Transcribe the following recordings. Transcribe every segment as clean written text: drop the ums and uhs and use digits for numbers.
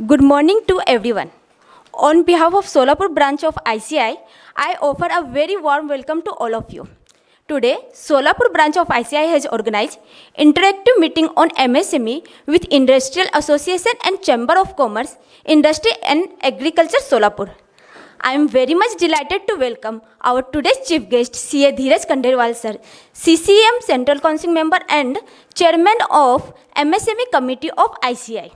Good morning to everyone. On behalf of Solapur branch of ICI, I offer a very warm welcome to all of you. Today, Solapur branch of ICI has organized interactive meeting on MSME with Industrial Association and Chamber of Commerce, Industry and Agriculture Solapur. I am very much delighted to welcome our today's chief guest, CA Dheeraj Khandelwal sir, CCM Central Council member and Chairman of MSME Committee of ICI.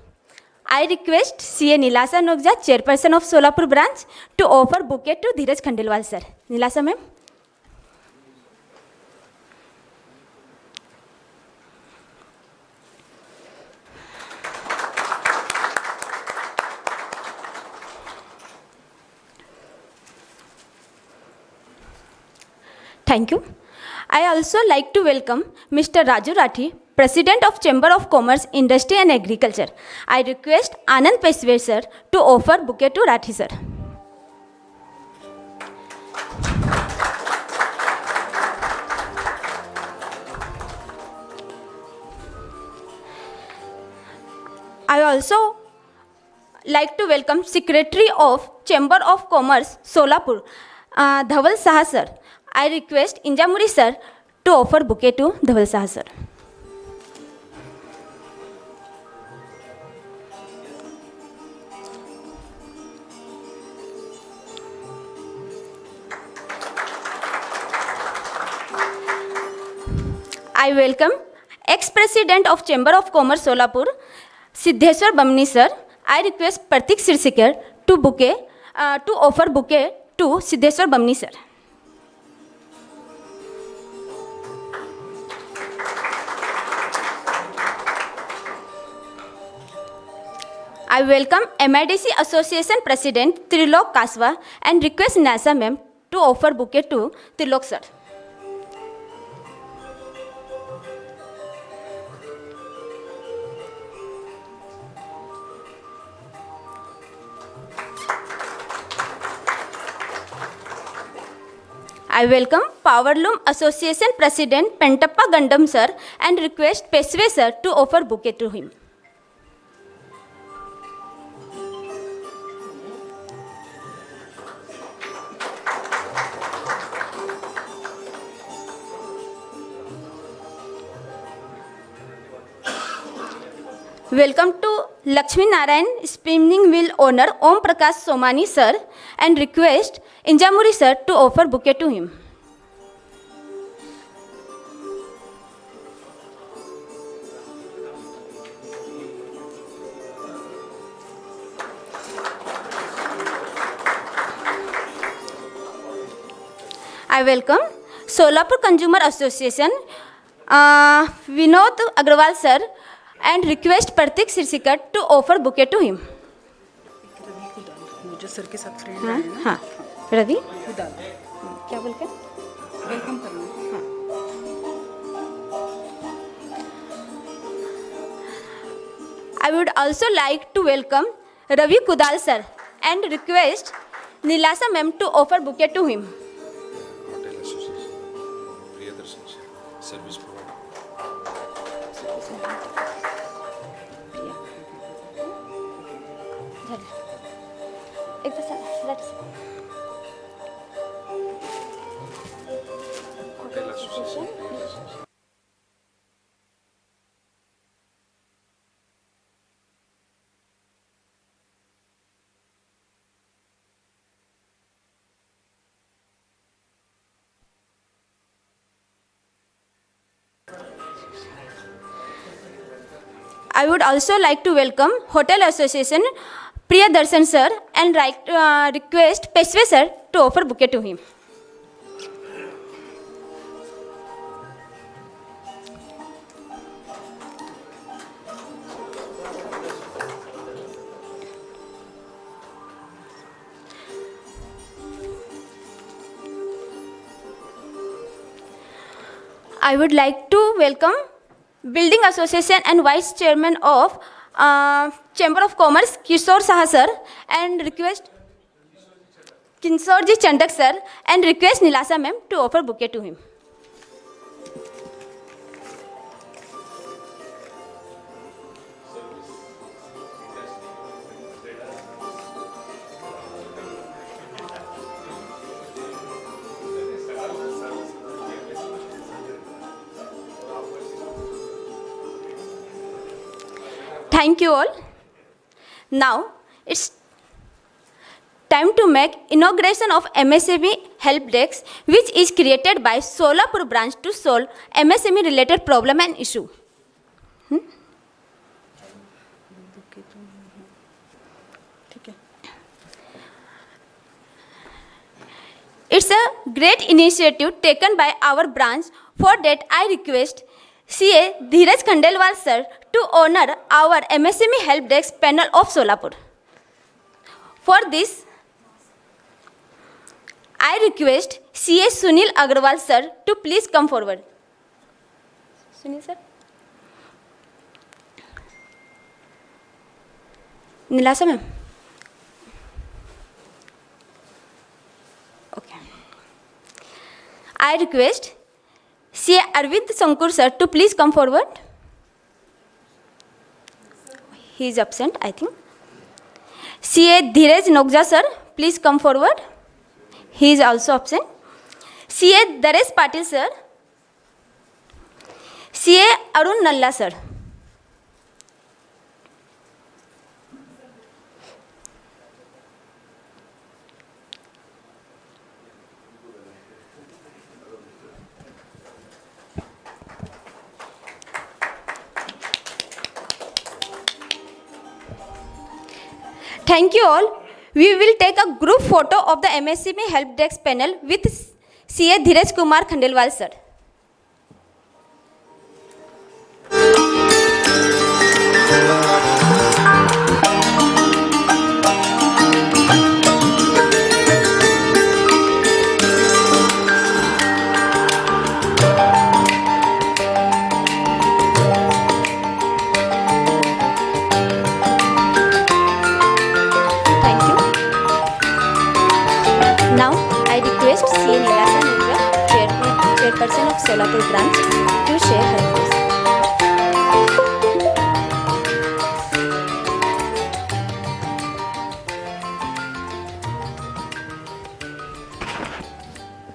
I request CA Nilasa Nogja, Chairperson of Solapur branch, to offer bouquet to Dheeraj Khandelwal sir. Nilasa ma'am. Thank you. I also like to welcome Mr. Raju Rathi, President of Chamber of Commerce, Industry and Agriculture. I request Anand Peswe sir to offer bouquet to Rathi sir. I also like to welcome Secretary of Chamber of Commerce, Solapur, Dhaval Saha sir. I request Injamuri sir to offer bouquet to Dhaval Saha sir. I welcome ex-president of Chamber of Commerce Solapur, Siddheshwar Bamni sir. I request Pratik Sirsikar to offer bouquet to Siddheshwar Bamni sir. I welcome MIDC Association President Trilok Kaswa and request NASA ma'am to offer bouquet to Trilok sir. I welcome Powerloom Association President Pentappa Gandam sir and request Peswe sir to offer bouquet to him. Welcome to Lakshmi Narayan Spinning Wheel owner Om Prakash Somani sir and request Injamuri sir to offer bouquet to him. I welcome Solapur Consumer Association Vinod Agrawal sir and request Pratik Sirsikar to offer bouquet to him. मुझे sir के साथ friend है ना। हाँ रवि खुदाल क्या बोल के welcome करना। I would also like to welcome Ravi Kudal sir and request Nilasa ma'am to offer bouquet to him. Hotel Association, Priyadarsan Service Provider. Hotel Association, Priyadarsan. I would also like to welcome Hotel Association Priyadarsan sir and request Peswe sir to offer bouquet to him. I would like to welcome Building Association and Vice Chairman of Chamber of Commerce Kishore Saha sir and request Kinsorji Chandak sir and request Nilasa ma'am to offer bouquet to him. Thank you all. Now it's time to make inauguration of MSME help desk, which is created by Solapur branch to solve MSME related problem and issue. ठीक है. It's a great initiative taken by our branch. For that, I request CA Dheeraj Khandelwal sir to honor our MSME help desk panel of Solapur. For this, I request CA Sunil Agarwal sir to please come forward. Sunil sir. Nilasa ma'am. Okay. I request CA Arvind Sankur sir to please come forward. He is absent, I think. CA Dheeraj Nogja sir, please come forward. He is also absent. CA Daresh Patil sir. CA Arun Nalla sir. Thank you all. We will take a group photo of the MSME help desk panel with CA Dheeraj Kumar Khandelwal sir. Thank you. Now I request CA Nilasa Nitra, chairperson of Solapur branch, to share her views.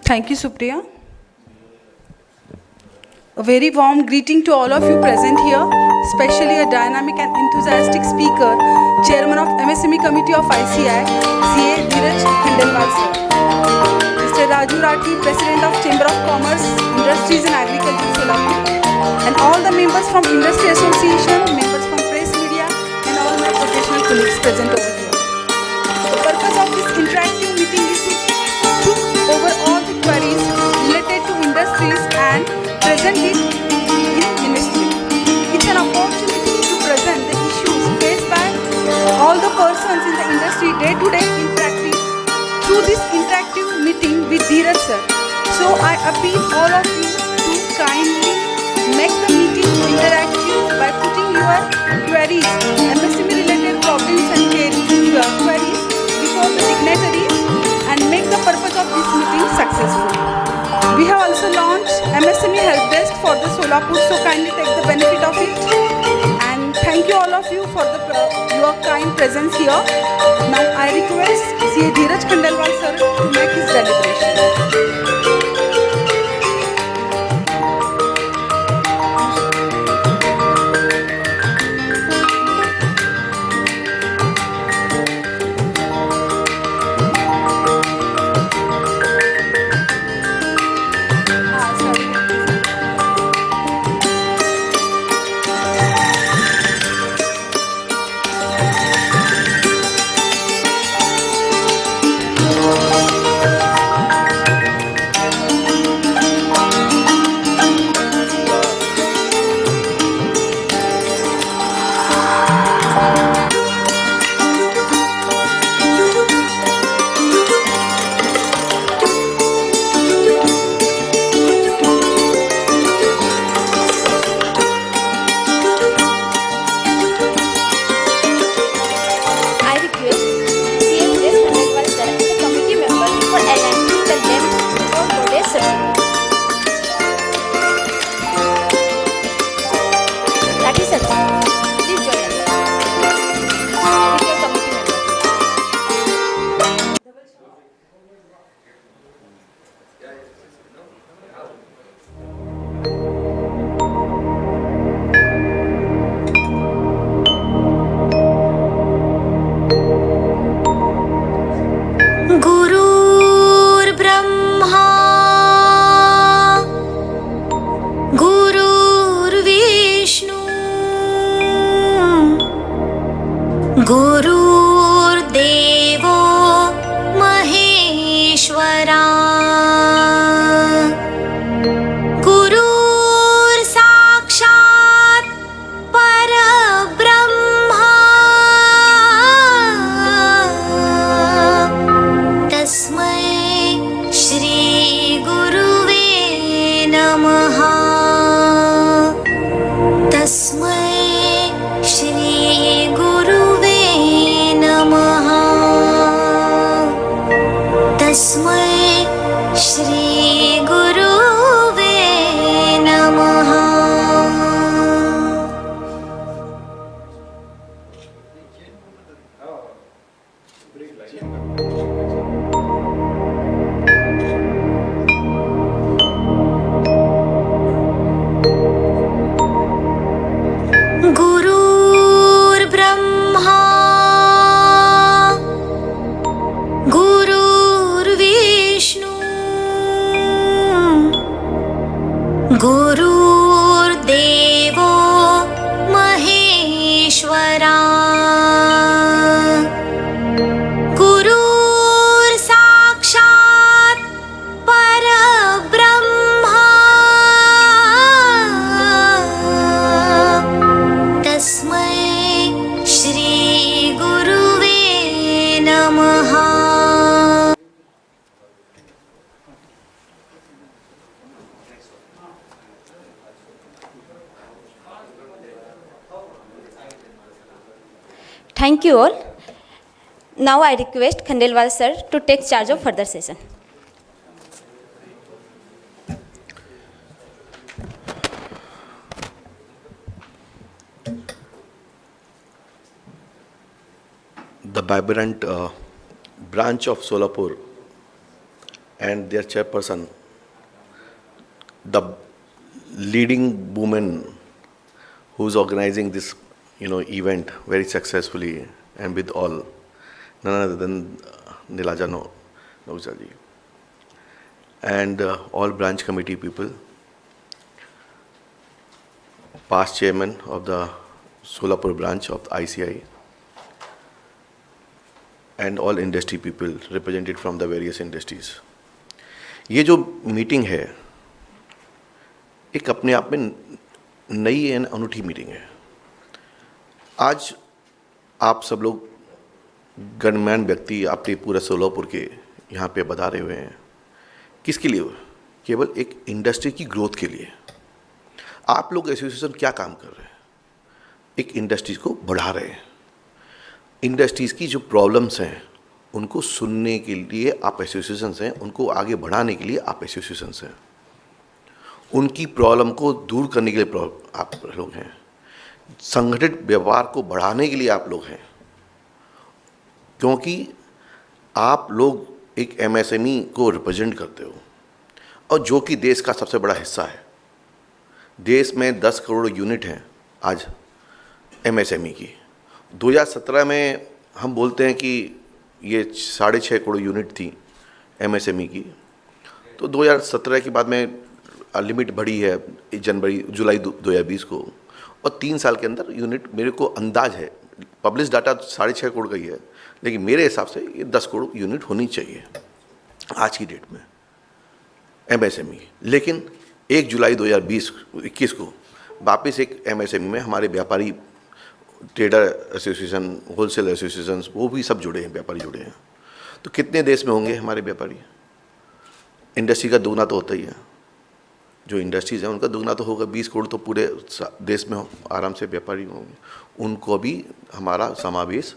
Thank you, Supriya. A very warm greeting to all of you present here, especially a dynamic and enthusiastic speaker, Chairman of MSME Committee of ICI, CA Dheeraj Khandelwal sir. Mr. Raju Rathi, President of Chamber of Commerce, Industries and Agriculture, Solapur, and all the members from Industry Association, members from press media, and all my professional colleagues present over here. The purpose of this interactive meeting is to look over all the queries related to industries and present it in ministry. It's an opportunity to present the issues faced by all the persons in the industry day to day in practice through this interactive meeting with Dheeraj sir. So I appeal all of you to kindly make the meeting interactive by putting your queries, MSME related problems and queries before the dignitaries and make the purpose of this meeting successful. We have also launched MSME help desk for the Solapur, so kindly take the benefit of it. And thank you all of you for your kind presence here. Now I request CA Dheeraj Khandelwal sir to make his deliberation. गुरुर्देवो महेश्वरा गुरुर्साक्षात् परब्रह्मा तस्मै श्री गुरुवे नमः तस्मै श्री गुरुवे नमः तस्मै श्री गुरुवे नमः गुरुर्ब्रह्मा गुरुर्विष्णु गुरुर्देवो महेश्वरा गुरुर्साक्षात् परब्रह्मा तस्मै श्री गुरुवे नमः Thank you all. Now I request Khandelwal sir to take charge of further session. The vibrant branch of Solapur and their chairperson, the leading woman who's organizing this, event very successfully and with all, none other than Nilaja Nogucha ji, and all branch committee people, past chairman of the Solapur branch of the ICI, and all industry people represented from the various industries. ये जो meeting है एक अपने आप में नई and अनूठी meeting है। आज आप सब लोग गणमान्य व्यक्ति आपके पूरा सोलापुर के यहाँ पे बधारे हुए हैं। किसके लिए? केवल एक इंडस्ट्री की ग्रोथ के लिए। आप लोग एसोसिएशन क्या काम कर रहे हैं? एक इंडस्ट्रीज को बढ़ा रहे हैं। इंडस्ट्रीज़ की जो प्रॉब्लम्स हैं उनको सुनने के लिए आप एसोसिएशंस हैं, उनको आगे बढ़ाने के लिए आप एसोसिएशंस हैं, उनकी प्रॉब्लम को दूर करने के लिए आप लोग हैं, संगठित व्यापार को बढ़ाने के लिए आप लोग हैं, क्योंकि आप लोग एक एमएसएमई को रिप्रेजेंट करते हो और जो कि देश का सबसे बड़ा हिस्सा है। देश में 10 करोड़ यूनिट हैं आज एमएसएमई की। 2017 में हम बोलते हैं कि ये 6.5 करोड़ यूनिट थी एमएसएमई की, तो 2017 के बाद में लिमिट बढ़ी है जुलाई 2020 को, और 3 साल के अंदर यूनिट मेरे को अंदाज है, पब्लिश डाटा 6.5 करोड़ का ही है, लेकिन मेरे हिसाब से ये 10 करोड़ यूनिट होनी चाहिए आज की डेट में एमएसएमई। लेकिन 1 जुलाई 2021 को वापस एक एमएसएमई में हमारे व्यापारी ट्रेडर एसोसिएशन, होलसेल एसोसिएशन, वो भी सब जुड़े हैं, व्यापारी जुड़े हैं। तो कितने देश में होंगे हमारे व्यापारी? इंडस्ट्री का दुगना तो होता ही है, जो इंडस्ट्रीज़ हैं उनका दुगना तो होगा। 20 करोड़ तो पूरे देश में आराम से व्यापारी होंगे, उनको भी हमारा समावेश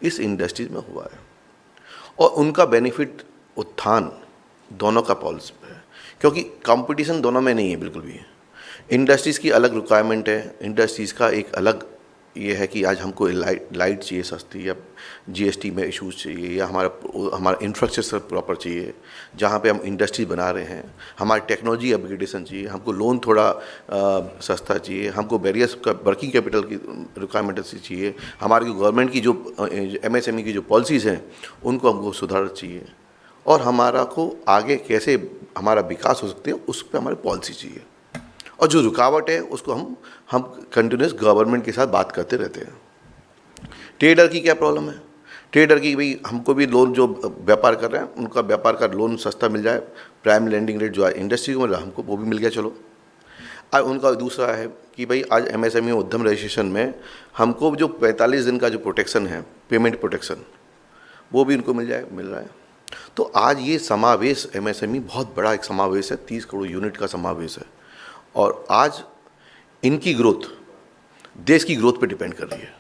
इस इंडस्ट्रीज में हुआ है और उनका बेनिफिट उत्थान दोनों का पॉलिसी है, क्योंकि कंपटीशन दोनों में नहीं है बिल्कुल भी। इंडस्ट्रीज़ की अलग रिक्वायरमेंट है, इंडस्ट्रीज़ का एक अलग ये है कि आज हमको लाइट चाहिए सस्ती, या जीएसटी में इश्यूज चाहिए, या हमारा इंफ्रास्ट्रक्चर प्रॉपर चाहिए जहाँ पे हम इंडस्ट्री बना रहे हैं, हमारी टेक्नोलॉजी अपग्रेडेशन चाहिए, हमको लोन थोड़ा सस्ता चाहिए, हमको वेरियस वर्किंग कैपिटल की रिक्वायरमेंट चाहिए, हमारी गवर्नमेंट की जो एमएसएमई की जो पॉलिसीज़ हैं उनको हमको सुधार चाहिए, और हमारा को आगे कैसे हमारा विकास हो सकते हैं उस पर हमारी पॉलिसी चाहिए। और जो रुकावट है उसको हम कंटिन्यूस गवर्नमेंट के साथ बात करते रहते हैं। ट्रेडर की क्या प्रॉब्लम है? ट्रेडर की भाई हमको भी लोन, जो व्यापार कर रहे हैं उनका व्यापार का लोन सस्ता मिल जाए, प्राइम लैंडिंग रेट जो है इंडस्ट्री को मिल रहा है, हमको वो भी मिल गया। चलो, आज उनका दूसरा है कि भाई आज MSME उद्यम रजिस्ट्रेशन में हमको जो 45 दिन का जो प्रोटेक्शन है, पेमेंट प्रोटेक्शन, वो भी उनको मिल रहा है। तो आज ये समावेश MSME बहुत बड़ा एक समावेश है, 30 करोड़ यूनिट का समावेश है, और आज इनकी ग्रोथ देश की ग्रोथ पे डिपेंड कर रही है।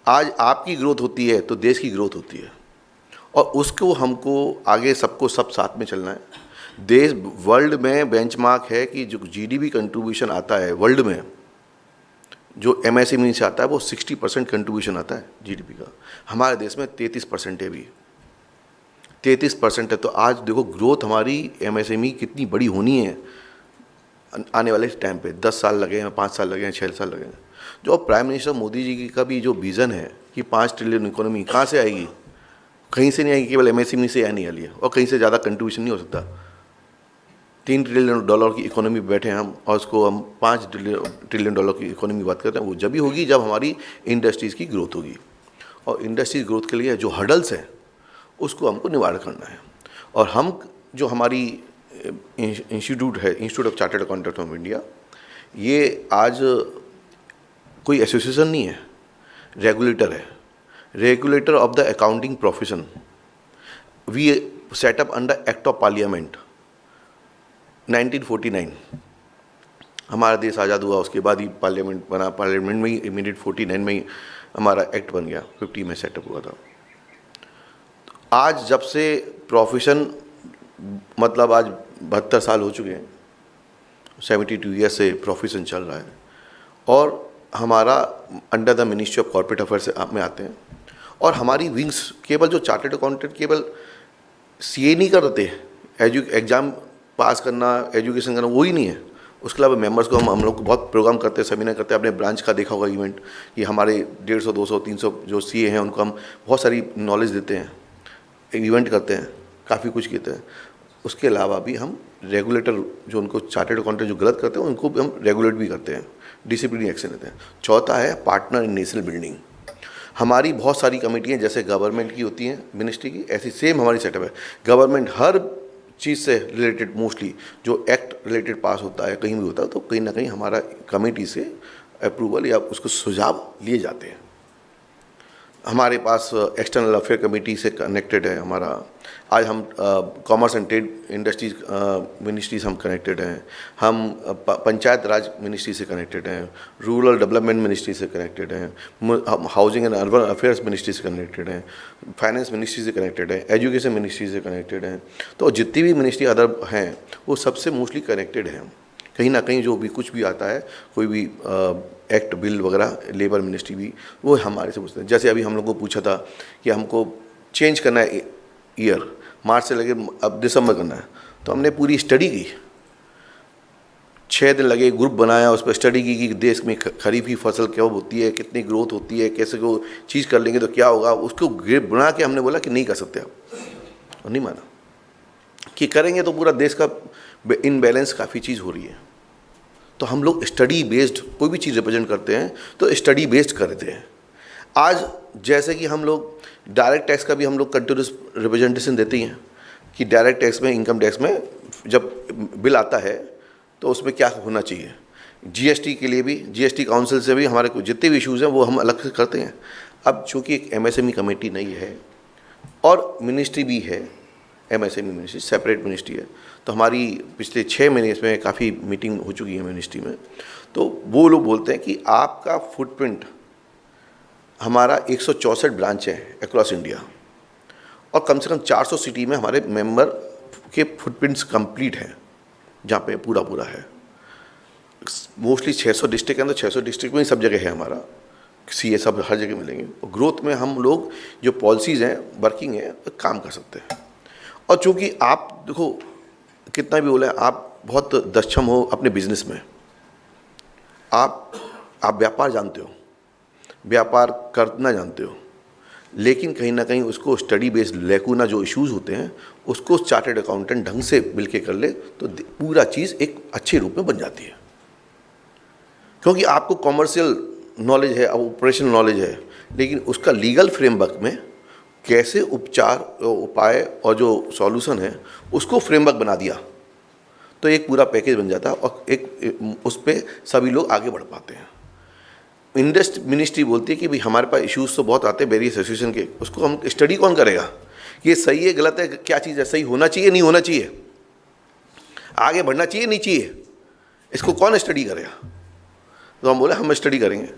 आज आपकी ग्रोथ होती है तो देश की ग्रोथ होती है, और उसको हमको आगे सबको सब साथ में चलना है। देश वर्ल्ड में बेंचमार्क है कि जो GDP कंट्रीब्यूशन आता है वर्ल्ड में, जो MSME से आता है, वो 60% कंट्रीब्यूशन आता है GDP का। हमारे देश में 33% है, भी 33% है। तो आज देखो ग्रोथ हमारी MSME कितनी बड़ी होनी है आने वाले टाइम पे। 10 साल लगे हैं, 5 साल लगे हैं, 6 साल लगे हैं। जो प्राइम मिनिस्टर मोदी जी का भी जो विज़न है कि 5 ट्रिलियन इकोनॉमी कहाँ से आएगी? कहीं से नहीं आएगी, केवल MSME से आनी वाली है, और कहीं से ज़्यादा कंट्रीब्यूशन नहीं हो सकता। $3 ट्रिलियन की इकोनॉमी बैठे हैं हम, और उसको हम $5 ट्रिलियन की इकोनॉमी बात करते हैं। वो जब भी होगी जब हमारी इंडस्ट्रीज़ की ग्रोथ होगी, और इंडस्ट्रीज ग्रोथ के लिए जो हर्डल्स हैं उसको हमको निवारण करना है। और हम जो हमारी इंस्टीट्यूट है, institute of chartered accountant of India, ये आज कोई एसोसिएशन नहीं है, रेगुलेटर है, regulator of the accounting profession. We set up under act of parliament 1949। हमारा देश आज़ाद हुआ उसके बाद ही पार्लियामेंट बना, पार्लियामेंट में ही इमीडिएट 49 में ही हमारा एक्ट बन गया, 50 में सेटअप हुआ था। आज जब से प्रोफेशन, मतलब आज 72 साल हो चुके हैं, 72 ईयर से प्रोफेशन चल रहा है, और हमारा under the ministry of corporate affairs में आते हैं। और हमारी विंग्स केवल जो चार्टर्ड अकाउंटेंट केवल CA नहीं कर रहे थे, एग्ज़ाम पास करना, एजुकेशन करना, वही नहीं है। उसके अलावा मेंबर्स को हम लोग बहुत प्रोग्राम करते हैं, सेमिनार करते हैं। अपने ब्रांच का देखा होगा इवेंट कि हमारे 150, 200, 300 जो CA हैं उनको हम बहुत सारी नॉलेज देते हैं, इवेंट करते हैं, काफ़ी कुछ कहते हैं। उसके अलावा भी हम रेगुलेटर जो उनको चार्टर्ड अकाउंटेंट जो गलत करते हैं उनको भी हम रेगुलेट भी करते हैं, डिसिप्लिनरी एक्शन लेते हैं। चौथा है पार्टनर इन नेशनल बिल्डिंग। हमारी बहुत सारी कमेटियाँ जैसे गवर्नमेंट की होती हैं, मिनिस्ट्री की, ऐसी सेम हमारी सेटअप है। गवर्नमेंट हर चीज़ से रिलेटेड, मोस्टली जो एक्ट रिलेटेड पास होता है कहीं भी होता है, तो कहीं ना कहीं हमारा कमेटी से अप्रूवल या उसको सुझाव लिए जाते हैं। हमारे पास एक्सटर्नल अफेयर कमेटी से कनेक्टेड है हमारा। आज हम commerce and trade industries ministry से हम कनेक्टेड हैं, हम पंचायत राज मिनिस्ट्री से कनेक्टेड हैं, रूरल डेवलपमेंट मिनिस्ट्री से कनेक्टेड हैं, हम housing and urban affairs ministry से कनेक्टेड हैं, फाइनेंस मिनिस्ट्री से कनेक्टेड हैं, एजुकेशन मिनिस्ट्री से कनेक्टेड हैं। तो जितनी भी मिनिस्ट्री अदर हैं वो सबसे मोस्टली कनेक्टेड हैं। कहीं ना कहीं जो भी कुछ भी आता है, कोई भी एक्ट बिल वगैरह, लेबर मिनिस्ट्री भी वो हमारे से पूछते हैं। जैसे अभी हम लोग को पूछा था कि हमको चेंज करना है ईयर, मार्च से लेकर अब दिसंबर करना है, तो हमने पूरी स्टडी की, 6 दिन लगे, ग्रुप बनाया, उस पर स्टडी की कि देश में खरीफी फसल क्या होती है, कितनी ग्रोथ होती है, कैसे को चीज़ कर लेंगे तो क्या होगा। उसको बना के हमने बोला कि नहीं कर सकते आप, और नहीं माना कि करेंगे तो पूरा देश का इनबैलेंस काफ़ी चीज़ हो रही है। तो हम लोग स्टडी बेस्ड कोई भी चीज़ रिप्रेजेंट करते हैं तो स्टडी बेस्ड करते हैं। आज जैसे कि हम लोग डायरेक्ट टैक्स का भी हम लोग कंटिन्यूस रिप्रेजेंटेशन देते हैं कि डायरेक्ट टैक्स में, इनकम टैक्स में जब बिल आता है तो उसमें क्या होना चाहिए। GST के लिए भी, GST काउंसिल से भी हमारे को जितने भी इश्यूज़ हैं वो हम अलग से करते हैं। अब चूँकि एक MSME कमेटी नहीं है और मिनिस्ट्री भी है, MSME मिनिस्ट्री सेपरेट मिनिस्ट्री है, तो हमारी पिछले 6 महीने इसमें काफ़ी मीटिंग हो चुकी है मिनिस्ट्री में। तो वो लोग बोलते हैं कि आपका फुटप्रिंट, हमारा 164 ब्रांच है अक्रॉस इंडिया, और कम से कम 400 सिटी में हमारे मेंबर के फुटप्रिंट्स कंप्लीट हैं, जहाँ पे पूरा है। मोस्टली 600 डिस्ट्रिक्ट हैं, तो 600 डिस्ट्रिक्ट में ही सब जगह है हमारा, CA सब हर जगह मिलेंगे। और ग्रोथ में हम लोग जो पॉलिसीज़ हैं, वर्किंग है, काम कर सकते हैं। और चूँकि आप देखो कितना भी बोला, आप बहुत दक्षम हो अपने बिजनेस में, आप व्यापार जानते हो, व्यापार करना जानते हो, लेकिन कहीं ना कहीं उसको स्टडी बेस्ड लेकुना जो इश्यूज़ होते हैं उसको चार्टर्ड अकाउंटेंट ढंग से मिलके कर ले तो पूरा चीज़ एक अच्छे रूप में बन जाती है। क्योंकि आपको कॉमर्शियल नॉलेज है, अब ऑपरेशनल नॉलेज है, लेकिन उसका लीगल फ्रेमवर्क में कैसे उपचार उपाय और जो सॉल्यूशन है उसको फ्रेमवर्क बना दिया तो एक पूरा पैकेज बन जाता है और एक उस पर सभी लोग आगे बढ़ पाते हैं। इंडस्ट्री मिनिस्ट्री बोलती है कि भाई हमारे पास इश्यूज़ तो बहुत आते हैं वेरियस एसोसिएशन के, उसको हम स्टडी कौन करेगा कि ये सही है गलत है, क्या चीज़ है, सही होना चाहिए नहीं होना चाहिए, आगे बढ़ना चाहिए नहीं चाहिए, इसको कौन स्टडी करेगा। तो हम बोले हम स्टडी करेंगे।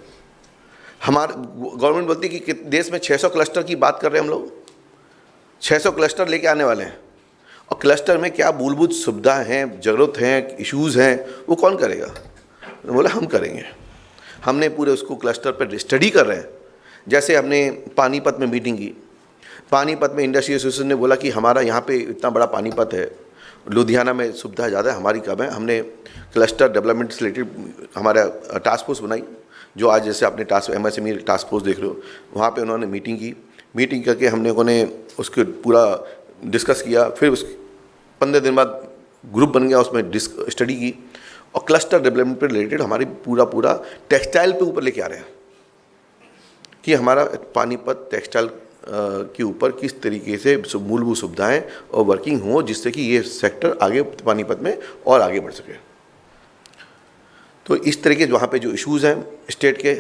हमारे गवर्नमेंट बोलती है कि देश में 600 क्लस्टर की बात कर रहे हैं हम लोग, 600 क्लस्टर लेके आने वाले हैं और क्लस्टर में क्या मूलभूत सुविधाएं हैं, ज़रूरत हैं, इश्यूज़ हैं, वो कौन करेगा। तो बोले हम करेंगे। हमने पूरे उसको क्लस्टर पर स्टडी कर रहे हैं। जैसे हमने पानीपत में मीटिंग की, पानीपत में इंडस्ट्री एसोसिएशन ने बोला कि हमारा यहाँ पे इतना बड़ा पानीपत है, लुधियाना में सुविधा ज़्यादा है, हमारी कम है। हमने क्लस्टर डेवलपमेंट से रिलेटेड हमारा टास्क फोर्स बनाई, जो आज जैसे आपने MSME टास्क फोर्स देख रहे हो, वहाँ पे उन्होंने मीटिंग की। मीटिंग करके हमने उन्होंने उसको पूरा डिस्कस किया। फिर उस 15 दिन बाद ग्रुप बन गया, उसमें स्टडी की और क्लस्टर डेवलपमेंट पर रिलेटेड हमारी पूरा टेक्सटाइल पे ऊपर लेके आ रहे हैं कि हमारा पानीपत टेक्सटाइल के ऊपर किस तरीके से मूलभूत सुविधाएं और वर्किंग हो, जिससे कि ये सेक्टर आगे पानीपत में और आगे बढ़ सके। तो इस तरह के वहाँ पे जो इश्यूज़ हैं स्टेट के,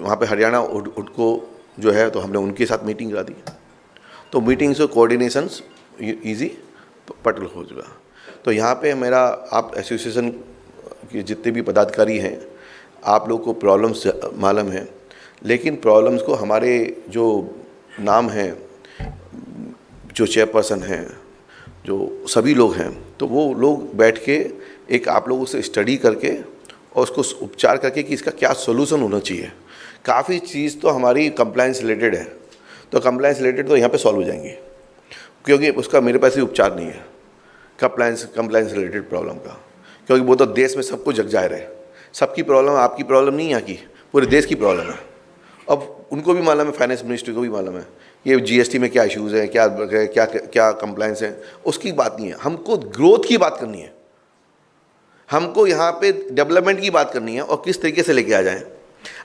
वहाँ पे हरियाणा उडको जो है, तो हमने उनके साथ मीटिंग करा दी। तो मीटिंग से कोऑर्डिनेशंस ईजी पटल हो चुका। तो यहाँ पे मेरा, आप एसोसिएशन के जितने भी पदाधिकारी हैं, आप लोग को प्रॉब्लम्स मालूम है, लेकिन प्रॉब्लम्स को हमारे जो नाम हैं, जो चेयरपर्सन हैं, जो सभी लोग हैं, तो वो लोग बैठ के एक आप लोगों से स्टडी करके और उसको उपचार करके कि इसका क्या सोल्यूशन होना चाहिए। काफ़ी चीज़ तो हमारी कंप्लायंस रिलेटेड है, तो कंप्लायंस रिलेटेड तो यहाँ पे सॉल्व हो जाएंगी, क्योंकि उसका मेरे पास ही उपचार नहीं है कंप्लायंस रिलेटेड प्रॉब्लम का, क्योंकि वो तो देश में सबको जग जाहिर है। सबकी प्रॉब्लम, आपकी प्रॉब्लम नहीं यहाँ की, पूरे देश की प्रॉब्लम है। अब उनको भी मालूम है, फाइनेंस मिनिस्ट्री को भी मालूम है ये GST में क्या इश्यूज़ हैं, क्या क्या क्या कंप्लायंस है, उसकी बात नहीं है। हमको ग्रोथ की बात करनी है, हमको यहाँ पे डेवलपमेंट की बात करनी है और किस तरीके से लेके आ जाएं।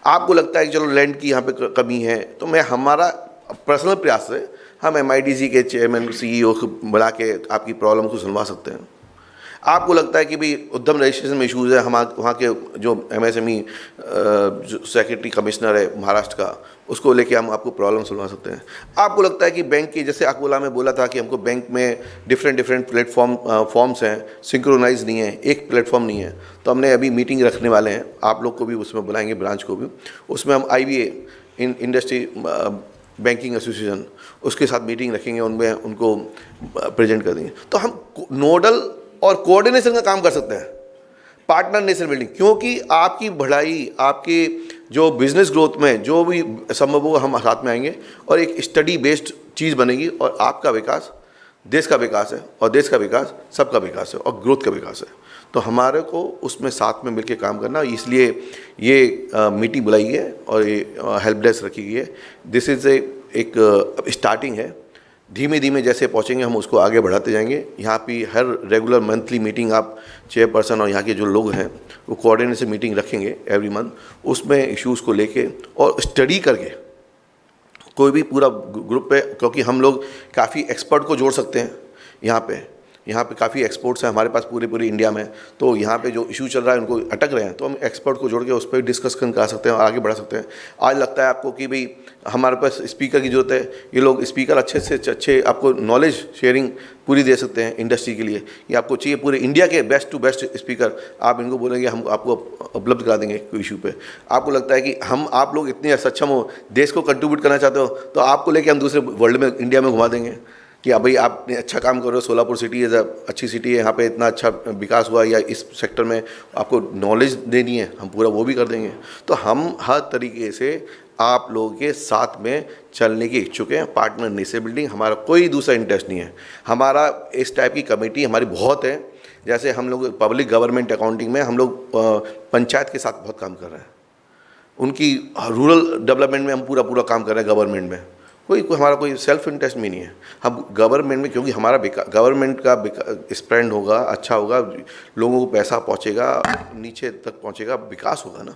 आपको लगता है कि चलो लैंड की यहाँ पे कमी है, तो मैं हमारा पर्सनल प्रयास से हम MIDC के चेयरमैन CEO को बुला के आपकी प्रॉब्लम को सुनवा सकते हैं। आपको लगता है कि भाई उद्यम रजिस्ट्रेशन में इशूज़ है, हम वहाँ के जो MSME जो सेक्रेटरी कमिश्नर है महाराष्ट्र का, उसको लेके हम आपको प्रॉब्लम सुनवा सकते हैं। आपको लगता है कि बैंक की, जैसे अकोला में बोला था कि हमको बैंक में डिफरेंट फॉर्म्स हैं, सिंक्रोनाइज नहीं है, एक प्लेटफॉर्म नहीं है, तो हमने अभी मीटिंग रखने वाले हैं, आप लोग को भी उसमें बुलाएंगे, ब्रांच को भी। उसमें हम IBA इंडस्ट्री बैंकिंग एसोसिएशन उसके साथ मीटिंग रखेंगे, उनमें उनको प्रेजेंट कर देंगे। तो हम नोडल और कोऑर्डिनेशन का काम कर सकते हैं, पार्टनर नेशन बिल्डिंग, क्योंकि आपकी बढ़ाई, आपके जो बिजनेस ग्रोथ में जो भी संभव होगा हम साथ में आएंगे और एक स्टडी बेस्ड चीज़ बनेगी और आपका विकास देश का विकास है और देश का विकास सबका विकास है और ग्रोथ का विकास है। तो हमारे को उसमें साथ में मिलकर काम करना, इसलिए ये मीटिंग बुलाई है और ये हेल्प डेस्क रखी गई है। दिस इज़ एक स्टार्टिंग है, धीमे धीमे जैसे पहुँचेंगे हम उसको आगे बढ़ाते जाएंगे। यहाँ पे हर रेगुलर मंथली मीटिंग आप चेयरपर्सन और यहाँ के जो लोग हैं वो कोऑर्डिनेशन मीटिंग रखेंगे एवरी मंथ, उसमें इश्यूज़ को लेके और स्टडी करके कोई भी पूरा ग्रुप है, क्योंकि हम लोग काफ़ी एक्सपर्ट को जोड़ सकते हैं। यहाँ पे काफ़ी एक्सपर्ट्स हैं हमारे पास पूरे इंडिया में, तो यहाँ पे जो इशू चल रहा है उनको अटक रहे हैं, तो हम एक्सपर्ट को जोड़ के उस पर डिस्कशन कर सकते हैं और आगे बढ़ा सकते हैं। आज लगता है आपको कि भाई हमारे पास स्पीकर की ज़रूरत है, ये लोग स्पीकर अच्छे से अच्छे आपको नॉलेज शेयरिंग पूरी दे सकते हैं इंडस्ट्री के लिए। ये आपको चाहिए पूरे इंडिया के बेस्ट टू बेस्ट स्पीकर, आप इनको बोलेंगे हम आपको उपलब्ध करा देंगे कोई इशू पे। आपको लगता है कि आप लोग इतने सक्षम हो, देश को कंट्रीब्यूट करना चाहते हो, तो आपको लेके हम दूसरे वर्ल्ड में, इंडिया में घुमा देंगे कि अब भाई आपने अच्छा काम कर रहे हो, सोलापुर सिटी इज़ अच्छी सिटी है, यहाँ पे इतना अच्छा विकास हुआ, या इस सेक्टर में आपको नॉलेज देनी है, हम पूरा वो भी कर देंगे। तो हम हर तरीके से आप लोगों के साथ में चलने के इच्छुक हैं। पार्टनर नेशन बिल्डिंग हमारा कोई दूसरा इंटरेस्ट नहीं है। हमारा इस टाइप की कमेटी हमारी बहुत है, जैसे हम लोग पब्लिक गवर्नमेंट अकाउंटिंग में हम लोग पंचायत के साथ बहुत काम कर रहे हैं, उनकी रूरल डेवलपमेंट में हम पूरा काम कर रहे हैं। गवर्नमेंट में हमारा कोई सेल्फ इंटरेस्ट में नहीं है। हम गवर्नमेंट में, क्योंकि हमारा गवर्नमेंट का स्प्रेंड होगा, अच्छा होगा, लोगों को पैसा पहुंचेगा, नीचे तक पहुंचेगा, विकास होगा ना।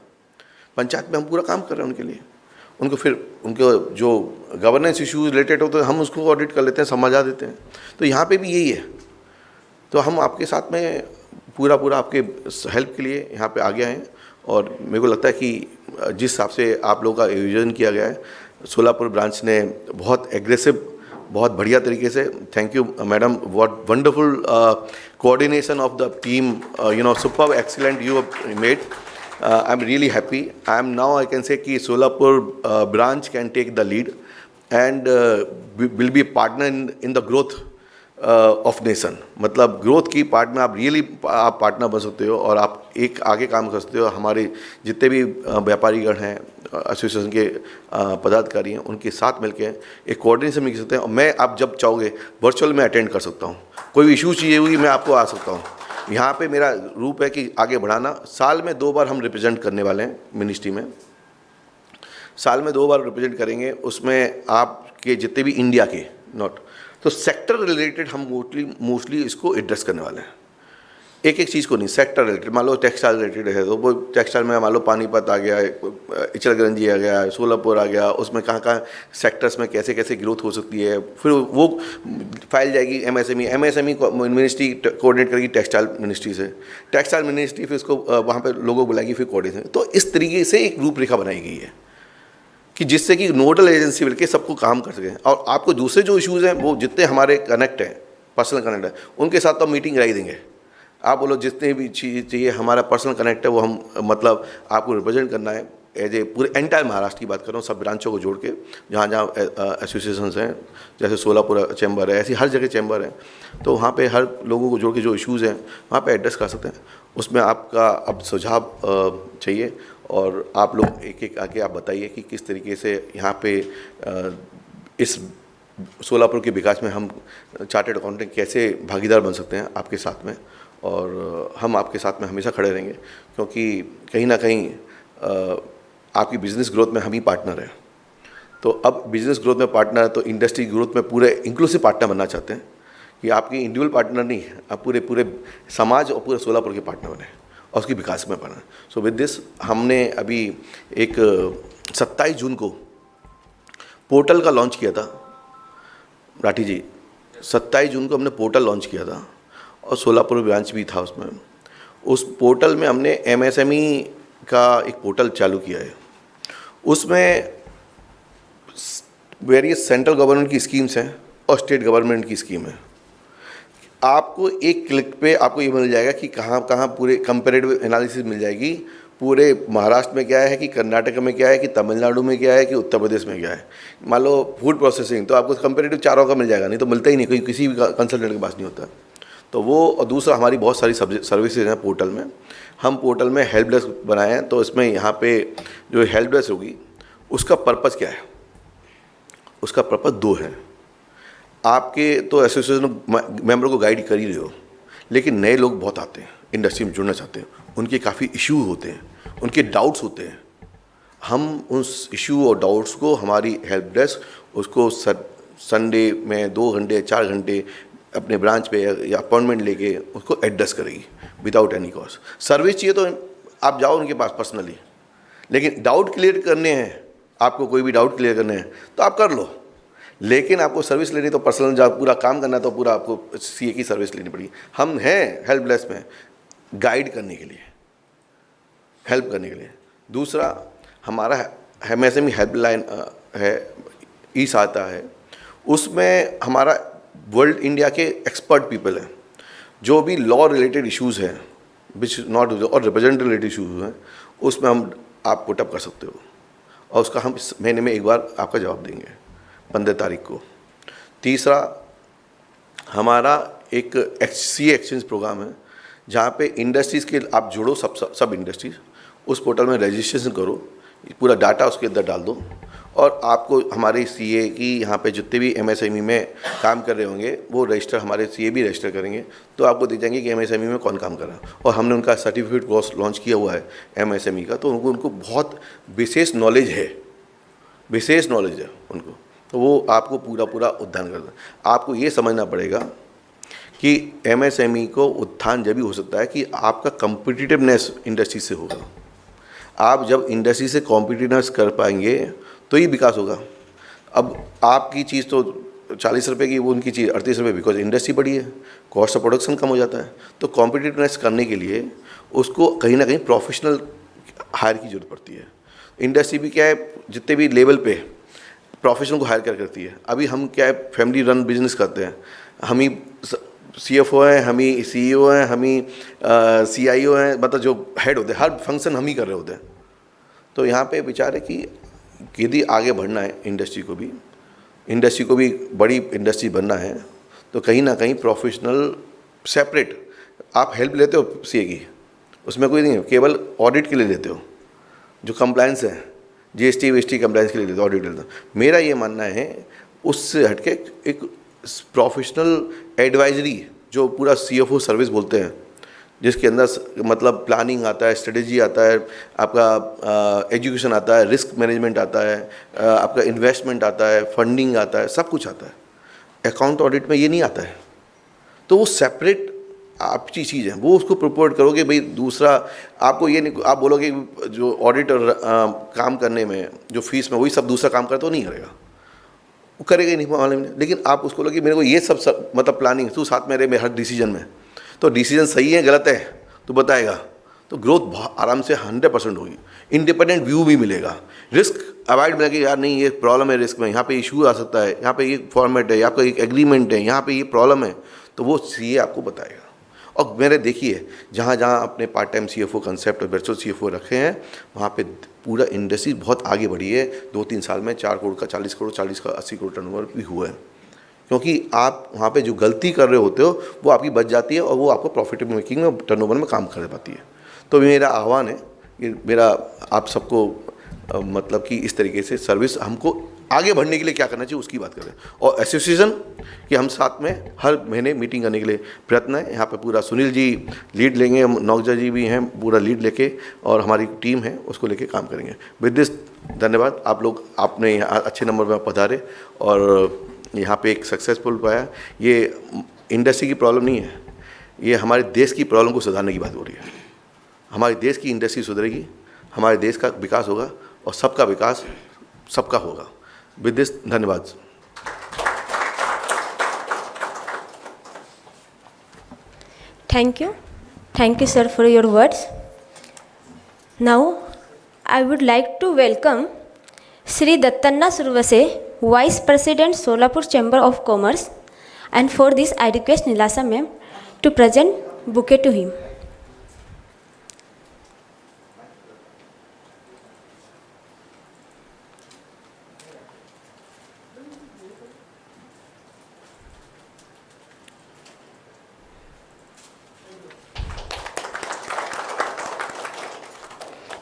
पंचायत में हम पूरा काम कर रहे हैं उनके लिए। उनको फिर उनको जो गवर्नेंस इश्यूज रिलेटेड होते हैं हम उसको ऑडिट कर लेते हैं, समझा देते हैं। तो यहाँ पे भी यही है। तो हम आपके साथ में पूरा आपके हेल्प के लिए यहाँ पे आ गए हैं। और मेरे को लगता है कि जिस हिसाब से आप लोगों का आयोजन किया गया है, सोलापुर ब्रांच ने बहुत एग्रेसिव, बहुत बढ़िया तरीके से, thank you madam, what wonderful coordination of the team, superb excellent you have made. I am really happy. I am now I can say कि Solapur branch can take the lead and will be partner in the growth of nation. मतलब growth की part में आप really आप partner बन सकते हो और आप एक आगे काम कर सकते हो। हमारे जितने भी व्यापारीगण हैं, एसोसिएशन के पदाधिकारी हैं, उनके साथ मिलकर एक कोऑर्डिनेशन में कर सकते हैं। और मैं आप जब चाहोगे वर्चुअल में अटेंड कर सकता हूँ, कोई इशू चाहिए हुई मैं आपको आ सकता हूँ। यहाँ पे मेरा रूप है कि आगे बढ़ाना। साल में 2 बार हम रिप्रेजेंट करने वाले हैं मिनिस्ट्री में, साल में 2 बार रिप्रेजेंट करेंगे। उसमें आपके जितने भी इंडिया के नॉट तो सेक्टर रिलेटेड हम मोस्टली इसको एड्रेस करने वाले हैं। एक चीज़ को नहीं, सेक्टर रिलेटेड। मान लो टेक्सटाइल रिलेटेड है तो वो टेक्सटाइल में मान लो पानीपत आ गया है, इचलकरंजी आ गया है, सोलापुर आ गया, उसमें कहाँ सेक्टर्स में कैसे कैसे ग्रोथ हो सकती है, फिर वो फाइल जाएगी एमएसएमई मिनिस्ट्री कोऑर्डिनेट करेगी टेक्सटाइल मिनिस्ट्री से, टेक्सटाइल मिनिस्ट्री फिर उसको वहाँ पर लोगों बुलाएगी, फिर कोऑर्डिनेशन। तो इस तरीके से एक रूपरेखा बनाई गई है कि जिससे कि नोडल एजेंसी मिलकर सबको काम कर सकें। और आपको दूसरे जो इश्यूज़ हैं वो जितने हमारे कनेक्ट हैं, पर्सनल कनेक्ट है, उनके साथ तो मीटिंग कराई देंगे। आप बोलो जितने भी चीज़ चाहिए, हमारा पर्सनल कनेक्ट है, वो हम मतलब आपको रिप्रेजेंट करना है एज ए पूरे एंटायर महाराष्ट्र की बात कर रहा हूँ, सब ब्रांचों को जोड़ के, जहाँ जहाँ एसोसिएशंस हैं, जैसे सोलापुर चैम्बर है, ऐसी हर जगह चैम्बर है, तो वहाँ पे हर लोगों को जोड़ के जो इश्यूज़ हैं वहाँ पे एड्रेस कर सकते हैं। उसमें आपका अब सुझाव चाहिए और आप लोग एक आके आप बताइए कि किस तरीके से यहाँ पे इस सोलापुर के विकास में हम चार्टर्ड अकाउंटेंट कैसे भागीदार बन सकते हैं आपके साथ में। और हम आपके साथ में हमेशा खड़े रहेंगे, क्योंकि कहीं ना कहीं आपकी बिज़नेस ग्रोथ में हम ही पार्टनर हैं। तो अब बिज़नेस ग्रोथ में पार्टनर है तो इंडस्ट्री ग्रोथ में पूरे इंक्लूसिव पार्टनर बनना चाहते हैं कि आपकी इंडिविजुअल पार्टनर नहीं, आप पूरे समाज और पूरे सोलापुर के पार्टनर बने और उसके विकास में बना। सो विद दिस हमने अभी एक 27 जून को पोर्टल का लॉन्च किया था। राठी जी, 27 जून को हमने पोर्टल लॉन्च किया था और सोलापुर ब्रांच भी था उसमें। उस पोर्टल में हमने एमएसएमई का एक पोर्टल चालू किया है। उसमें वेरियस सेंट्रल गवर्नमेंट की स्कीम्स हैं और स्टेट गवर्नमेंट की स्कीम है। आपको एक क्लिक पे आपको ये मिल जाएगा कि कहाँ पूरे कंपेरेटिव एनालिसिस मिल जाएगी। पूरे महाराष्ट्र में क्या है, कि कर्नाटक में क्या है, कि तमिलनाडु में क्या है, कि उत्तर प्रदेश में क्या है। मान लो फूड प्रोसेसिंग तो आपको कंपेरेटिव चारों का मिल जाएगा, नहीं तो मिलता ही नहीं, कोई किसी भी कंसल्टेंट के पास नहीं होता। तो वो, और दूसरा हमारी बहुत सारी सर्विसेज हैं पोर्टल में। हम पोर्टल में हेल्प डेस्क बनाए हैं, तो इसमें यहाँ पे जो हेल्प डेस्क होगी उसका पर्पज़ क्या है, उसका पर्पज़ 2 है। आपके तो एसोसिएशन मेंबर को गाइड कर ही रहे हो, लेकिन नए लोग बहुत आते हैं, इंडस्ट्री में जुड़ना चाहते हैं, उनके काफ़ी इशू होते हैं, उनके डाउट्स होते हैं। हम उस इशू और डाउट्स को हमारी हेल्प डेस्क उसको संडे में 2 घंटे 4 घंटे अपने ब्रांच पे या अपॉइंटमेंट लेके उसको एड्रेस करेगी विदाउट एनी कॉस्ट। सर्विस चाहिए तो आप जाओ उनके पास पर्सनली, लेकिन डाउट क्लियर करने हैं, आपको कोई भी डाउट क्लियर करने हैं तो आप कर लो, लेकिन आपको सर्विस लेनी तो पर्सनल जब पूरा काम करना तो पूरा आपको सीए की सर्विस लेनी पड़ेगी। हम हैं हेल्प डेस्क में गाइड करने के लिए, हेल्प करने के लिए। दूसरा हमारा एमएसएमई हेल्पलाइन है, ई सहायता है, उसमें हमारा वर्ल्ड इंडिया के एक्सपर्ट पीपल हैं, जो भी लॉ रिलेटेड इश्यूज़ हैं विच नॉट और रिप्रेजेंट रिलेटेड इश्यूज़ हैं, उसमें हम आप पुटअप कर सकते हो और उसका हम इस महीने में एक बार आपका जवाब देंगे 15 तारीख को। तीसरा हमारा एक सीए एक्सचेंज प्रोग्राम है, जहाँ पे इंडस्ट्रीज़ के आप जुड़ो, सब इंडस्ट्रीज़ उस पोर्टल में रजिस्ट्रेशन करो, पूरा डाटा उसके अंदर डाल दो और आपको हमारे सीए की यहाँ पे जितने भी एमएसएमई में काम कर रहे होंगे वो रजिस्टर, हमारे सीए भी रजिस्टर करेंगे, तो आपको देख जाएंगे कि एमएसएमई में कौन काम कर रहा है। और हमने उनका सर्टिफिकेट कोर्स लॉन्च किया हुआ है एमएसएमई का, तो उनको बहुत विशेष नॉलेज है उनको, तो वो आपको पूरा उत्थान करता है। आपको ये समझना पड़ेगा कि एमएसएमई को उत्थान जब भी हो सकता है कि आपका कम्पिटिटिवनेस इंडस्ट्री से होगा। आप जब इंडस्ट्री से कॉम्पिटिटिवनेस कर पाएंगे तो ही विकास होगा। अब आपकी चीज़ तो 40 रुपये की, वो उनकी चीज़ 38 रुपये, बिकॉज इंडस्ट्री बड़ी है, कॉस्ट ऑफ प्रोडक्शन कम हो जाता है। तो कॉम्पिटिटिवनेस करने के लिए उसको कहीं ना कहीं प्रोफेशनल हायर की जरूरत पड़ती है। इंडस्ट्री भी क्या है, जितने भी लेवल पे प्रोफेशनल को हायर करती है। अभी हम क्या है, फैमिली रन बिजनेस करते हैं, हम ही CFO हैं, हम ही CEO हैं, हम ही CIO हैं, मतलब जो हेड होते हैं, हर फंक्शन हम ही कर रहे होते हैं। तो यहाँ पे विचार है कि यदि आगे बढ़ना है इंडस्ट्री को भी बड़ी इंडस्ट्री बनना है, तो कहीं ना कहीं प्रोफेशनल सेपरेट आप हेल्प लेते हो CA की, उसमें कोई नहीं है, केवल ऑडिट के लिए लेते हो, जो कंप्लायंस है GST कंप्लायंस के लिए लेते हो, ऑडिट लेते हो। मेरा ये मानना है उससे हटके एक प्रोफेशनल एडवाइजरी, जो पूरा CFO सर्विस बोलते हैं, जिसके अंदर मतलब प्लानिंग आता है, स्ट्रेटेजी आता है, आपका एजुकेशन आता है, रिस्क मैनेजमेंट आता है, आपका इन्वेस्टमेंट आता है, फंडिंग आता है, सब कुछ आता है। अकाउंट ऑडिट में ये नहीं आता है। तो वो सेपरेट आपकी चीज़ है, वो उसको प्रपोर्ट करोगे। भाई दूसरा आपको ये नहीं, आप बोलोगे जो ऑडिटर काम करने में जो फीस में वही सब दूसरा काम करता, तो नहीं करेगा, वो करेगा ही नहीं मालूम नहीं। लेकिन आप उसको लोगे मेरे को ये सब मतलब प्लानिंग, तू साथ में रहे मेरे हर डिसीजन में, तो डिसीजन सही है गलत है तो बताएगा, तो ग्रोथ आराम से 100% होगी। इंडिपेंडेंट व्यू भी मिलेगा, रिस्क अवॉइड मिलेगा, यार नहीं ये प्रॉब्लम है रिस्क में, यहाँ पे इशू आ सकता है, यहाँ पे ये फॉर्मेट है, आपका एक एग्रीमेंट है, यहाँ पे ये प्रॉब्लम है, तो वो CA आपको बताएगा। और मेरे देखिए जहाँ जहाँ अपने पार्ट टाइम CFO कंसेप्ट और वर्चुअल CFO रखे हैं, वहाँ पे पूरा इंडस्ट्री बहुत आगे बढ़ी है। 2-3 साल में 4 करोड़ का 40 करोड़, 40 का 80 करोड़ टर्नओवर भी हुआ है, क्योंकि आप वहाँ पे जो गलती कर रहे होते हो वो आपकी बच जाती है और वो आपको प्रॉफिट मेकिंग में, टर्नओवर में काम कर पाती है। तो मेरा आह्वान है, ये मेरा आप सबको मतलब कि इस तरीके से सर्विस हमको आगे बढ़ने के लिए क्या करना चाहिए उसकी बात करें। और एसोसिएशन कि हम साथ में हर महीने मीटिंग करने के लिए प्रयत्न है। यहाँ पे पूरा सुनील जी लीड लेंगे, नौकजा जी भी हैं, पूरा लीड लेके, और हमारी टीम है उसको लेके काम करेंगे। विद दिस धन्यवाद। आप लोग आपने यहाँ अच्छे नंबर में पधारे और यहाँ पे एक सक्सेसफुल पाया। ये इंडस्ट्री की प्रॉब्लम नहीं है, ये हमारे देश की प्रॉब्लम को सुधारने की बात हो रही है। हमारे देश की इंडस्ट्री सुधरेगी, हमारे देश का विकास होगा और सबका विकास सबका होगा। विद दिस धन्यवाद। Thank you sir for your words. Now I would like to welcome Shri Dattanna Survase, Vice President Solapur Chamber of Commerce, and for this I request Nilasa ma'am to present bouquet to him.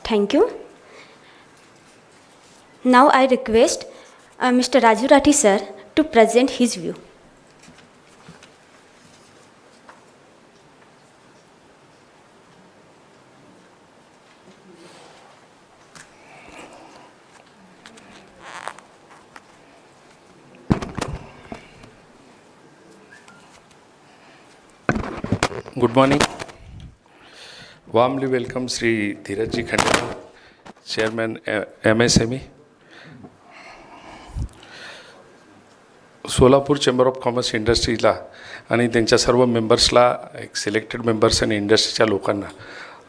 Thank you. Now I request Mr. Raju Rathi sir to present his view. Good morning. Warmly welcome Sri Dheeraj Ji Khandelwal, Chairman MSME. Solapur chamber of commerce इंडस्ट्रीला आणि त्यांच्या सर्व मेंबर्सला, एक selected members आणि इंडस्ट्रीच्या लोकांना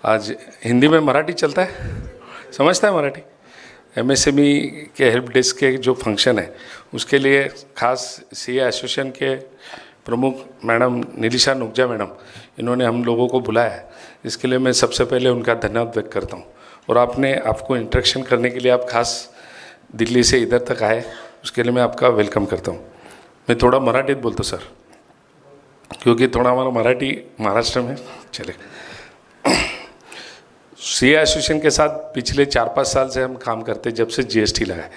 आज हिंदी में मराठी चलता है, समझता है मराठी? MSME के हेल्प डेस्क के जो फंक्शन है उसके लिए खास CA एसोसिएशन के प्रमुख मैडम नीलिशा नुगजा मैडम, इन्होंने हम लोगों को बुलाया है। इसके लिए मैं सबसे पहले उनका धन्यवाद व्यक्त करता हूँ। और आपको इंटरेक्शन करने के लिए आप खास दिल्ली से इधर तक आए, उसके लिए मैं आपका वेलकम करता हूँ। मैं थोड़ा मराठीत बोलतो सर, क्योंकि थोड़ा हमारा मराठी महाराष्ट्र में चले। CA एसोसिएशन के साथ पिछले 4-5 साल से हम काम करते, जब से GST लगा है।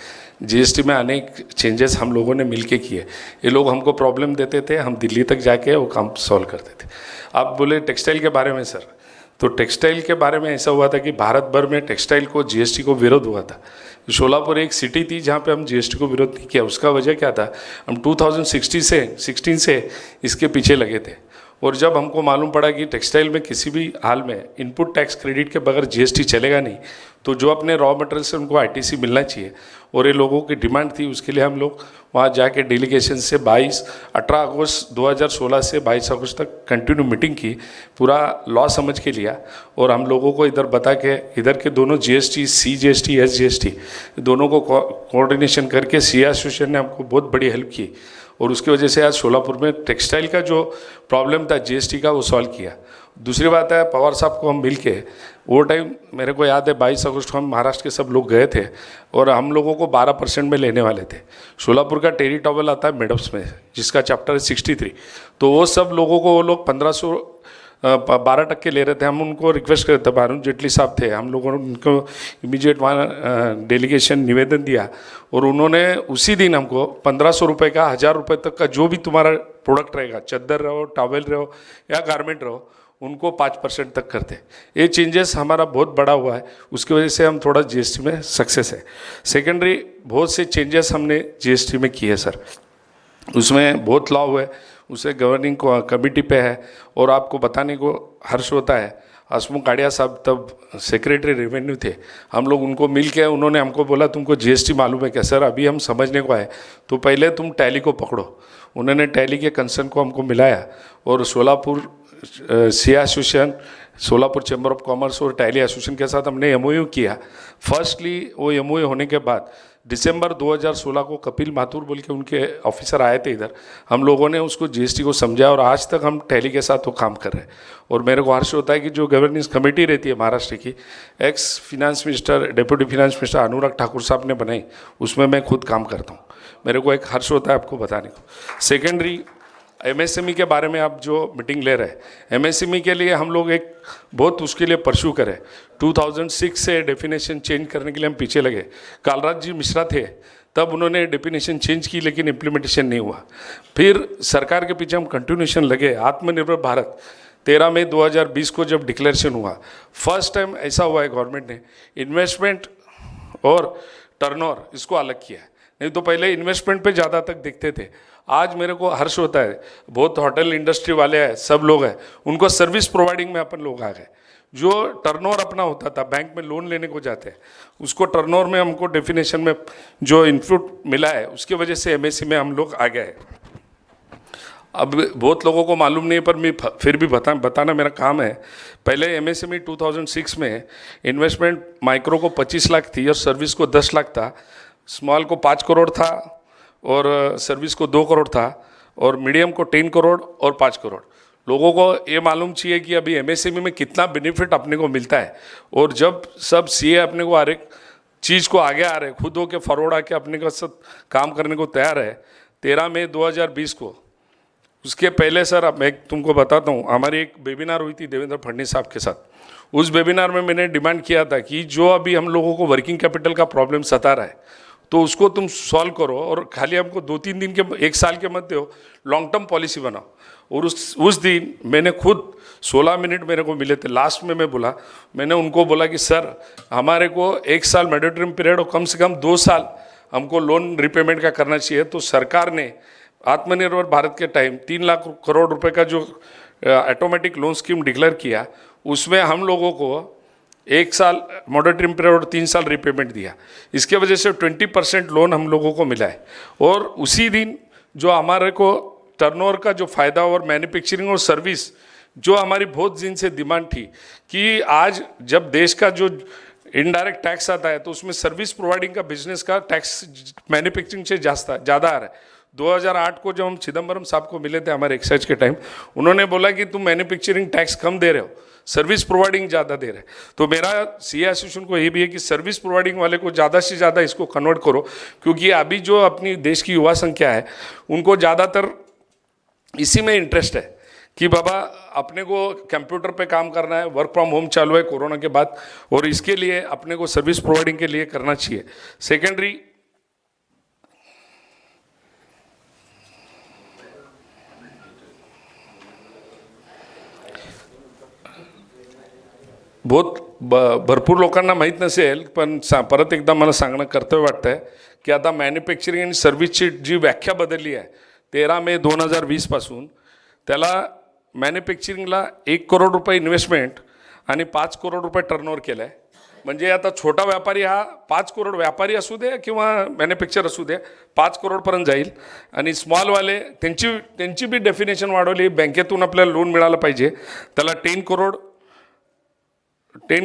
GST में अनेक चेंजेस हम लोगों ने मिलके किए। ये लोग हमको प्रॉब्लम देते थे, हम दिल्ली तक जाके वो काम सॉल्व करते थे। आप बोले टेक्सटाइल के बारे में सर, तो टेक्सटाइल के बारे में ऐसा हुआ था कि भारत भर में टेक्सटाइल को GST को विरोध हुआ था। शोलापुर एक सिटी थी जहाँ पे हम GST को विरोध नहीं किया। उसका वजह क्या था, हम 2016 से इसके पीछे लगे थे और जब हमको मालूम पड़ा कि टेक्सटाइल में किसी भी हाल में इनपुट टैक्स क्रेडिट के बगैर जीएसटी चलेगा नहीं, तो जो अपने रॉ मटेरियल से उनको आईटीसी मिलना चाहिए और ये लोगों की डिमांड थी, उसके लिए हम लोग वहाँ जाके डेलीगेशन से 18 अगस्त 2016 से 22 अगस्त तक कंटिन्यू मीटिंग की, पूरा लॉ समझ के लिया और हम लोगों को इधर बता के इधर के दोनों जीएसटी, सीजीएसटी, एसजीएसटी दोनों को कोऑर्डिनेशन करके सी एसोसिएशन ने हमको बहुत बड़ी हेल्प की और उसकी वजह से आज सोलापुर में टेक्सटाइल का जो प्रॉब्लम था जीएसटी का, वो सॉल्व किया। दूसरी बात है, पवार साहब को हम मिल के वो टाइम मेरे को याद है 22 अगस्त को हम महाराष्ट्र के सब लोग गए थे और हम लोगों को 12% में लेने वाले थे। सोलापुर का टेरिटॉबल आता है मेडप्स में, जिसका चैप्टर है 63, तो वो सब लोगों को वो लोग 12% ले रहे थे। हम उनको रिक्वेस्ट करे थे, अरुण जेटली साहब थे, हम लोगों ने उनको इमीडिएट वहाँ डेलीगेशन निवेदन दिया और उन्होंने उसी दिन हमको 1500 रुपये का 1000 रुपये तक का जो भी तुम्हारा प्रोडक्ट रहेगा, चद्दर रहो, टॉवेल रहो या गारमेंट रहो, उनको 5% तक करते। ये चेंजेस हमारा बहुत बड़ा हुआ है, उसकी वजह से हम थोड़ा जीएसटी में सक्सेस है। सेकेंडरी बहुत से चेंजेस हमने जीएसटी में किए सर, उसमें बहुत लॉ हुए, उसे गवर्निंग कमेटी पे है और आपको बताने को हर्ष होता है, हसमुख काड़िया साहब तब सेक्रेटरी रेवेन्यू थे, हम लोग उनको मिल के उन्होंने हमको बोला तुमको जीएसटी मालूम है क्या? सर अभी हम समझने को आए, तो पहले तुम टैली को पकड़ो। उन्होंने टैली के कंसर्न को हमको मिलाया और Solapur C association, Solapur chamber of commerce और टैली एसोसिएशन के साथ हमने एमओयू किया। फर्स्टली वो एमओयू होने के बाद दिसंबर 2016 को कपिल माथुर बोल के उनके ऑफिसर आए थे इधर, हम लोगों ने उसको जीएसटी को समझाया और आज तक हम टैली के साथ वो काम कर रहे हैं। और मेरे को हर्ष होता है कि जो गवर्नेंस कमेटी रहती है महाराष्ट्र की, ex finance minister, deputy finance minister Anurag Thakur साहब ने बनाई, उसमें मैं खुद काम करता हूँ। मेरे को एक हर्ष होता है आपको बताने को। सेकेंडरी एमएसएमई के बारे में आप जो मीटिंग ले रहे हैं, एमएसएमई के लिए हम लोग एक बहुत उसके लिए परस्यू करें। 2006 से डेफिनेशन चेंज करने के लिए हम पीछे लगे। कालराज जी मिश्रा थे, तब उन्होंने डेफिनेशन चेंज की लेकिन इम्प्लीमेंटेशन नहीं हुआ। फिर सरकार के पीछे हम कंटिन्यूशन लगे। आत्मनिर्भर भारत 13 मई 2020 को जब डिक्लेरेशन हुआ, फर्स्ट टाइम ऐसा हुआ है गवर्नमेंट ने इन्वेस्टमेंट और टर्नओवर इसको अलग किया है, नहीं तो पहले इन्वेस्टमेंट पे ज़्यादा तक देखते थे। आज मेरे को हर्ष होता है, बहुत होटल इंडस्ट्री वाले हैं, सब लोग हैं, उनको सर्विस प्रोवाइडिंग में अपन लोग आ गए। जो टर्नओवर अपना होता था, बैंक में लोन लेने को जाते हैं, उसको टर्नओवर में हमको डेफिनेशन में जो इनपुट मिला है, उसकी वजह से एमएससी में हम लोग आ गए। अब बहुत लोगों को मालूम नहीं है, पर मैं फिर भी बताना मेरा काम है। पहले एमएसएमई 2006 में इन्वेस्टमेंट माइक्रो को 25 लाख थी और सर्विस को 10 लाख था, स्मॉल को 5 करोड़ था और सर्विस को 2 करोड़ था और मीडियम को 10 करोड़ और 5 करोड़। लोगों को ये मालूम चाहिए कि अभी एमएसएमई में कितना बेनिफिट अपने को मिलता है। और जब सब सीए अपने को हर एक चीज़ को आगे आ रहे, खुद हो के फॉरवर्ड आके अपने का सब काम करने को तैयार है। 13 मई 2020 को, उसके पहले सर मैं तुमको बताता हूँ, हमारी एक वेबिनार हुई थी देवेंद्र फडणवीस साहब के साथ। उस वेबिनार में मैंने डिमांड किया था कि जो अभी हम लोगों को वर्किंग कैपिटल का प्रॉब्लम सता रहा है, तो उसको तुम सॉल्व करो और खाली हमको 2-3 दिन के 1 साल के मध्य हो लॉन्ग टर्म पॉलिसी बनाओ। और उस दिन मैंने खुद 16 मिनट मेरे को मिले थे। लास्ट में मैं बोला, मैंने उनको बोला कि सर हमारे को 1 साल मैंडेटरी पीरियड और कम से कम 2 साल हमको लोन रिपेमेंट का करना चाहिए। तो सरकार ने आत्मनिर्भर भारत के टाइम 3 लाख करोड़ रुपए का जो ऑटोमेटिक लोन स्कीम डिक्लेयर किया, उसमें हम लोगों को 1 साल मॉडरेटरी पीरियड और 3 साल रिपेमेंट दिया। इसके वजह से 20% लोन हम लोगों को मिला है। और उसी दिन जो हमारे को टर्नओवर का जो फ़ायदा और मैन्युफैक्चरिंग और सर्विस जो हमारी बहुत दिन से डिमांड थी कि आज जब देश का जो इनडायरेक्ट टैक्स आता है, तो उसमें सर्विस प्रोवाइडिंग का बिजनेस का टैक्स मैन्युफैक्चरिंग से ज़्यादा आ रहा है। 2008 को जब हम चिदम्बरम साहब को मिले थे हमारे एक्साइज के टाइम, उन्होंने बोला कि तुम मैन्युफैक्चरिंग टैक्स कम दे रहे हो, सर्विस प्रोवाइडिंग ज़्यादा दे रहे। तो मेरा सीए एसोसिएशन को ये भी है कि सर्विस प्रोवाइडिंग वाले को ज़्यादा से ज़्यादा इसको कन्वर्ट करो, क्योंकि अभी जो अपनी देश की युवा संख्या है उनको ज़्यादातर इसी में इंटरेस्ट है कि बाबा अपने को कंप्यूटर पे काम करना है, वर्क फ्रॉम होम चालू है कोरोना के बाद, और इसके लिए अपने को सर्विस प्रोवाइडिंग के लिए करना चाहिए। सेकेंडरी बहुत भरपूर लोकांना माहीत नसेल, पण परत एकदा मला सांगणं कर्तव्य वाटतं आहे की आता मॅन्युफॅक्चरिंग आणि सर्व्हिसची जी व्याख्या बदलली आहे 13 मे 2020 पासून, त्याला मॅन्युफॅक्चरिंगला 1 करोड रुपये इन्व्हेस्टमेंट आणि 5 करोड रुपये टर्नओव्हर केलं आहे. म्हणजे आता छोटा व्यापारी हा 5 करोड व्यापारी असू दे किंवा मॅन्युफॅक्चर असू दे 5 करोडपर्यंत जाईल. आणि स्मॉलवाले त्यांची बी डेफिनेशन वाढवली. बँकेतून आपल्याला लोन मिळालं पाहिजे त्याला 10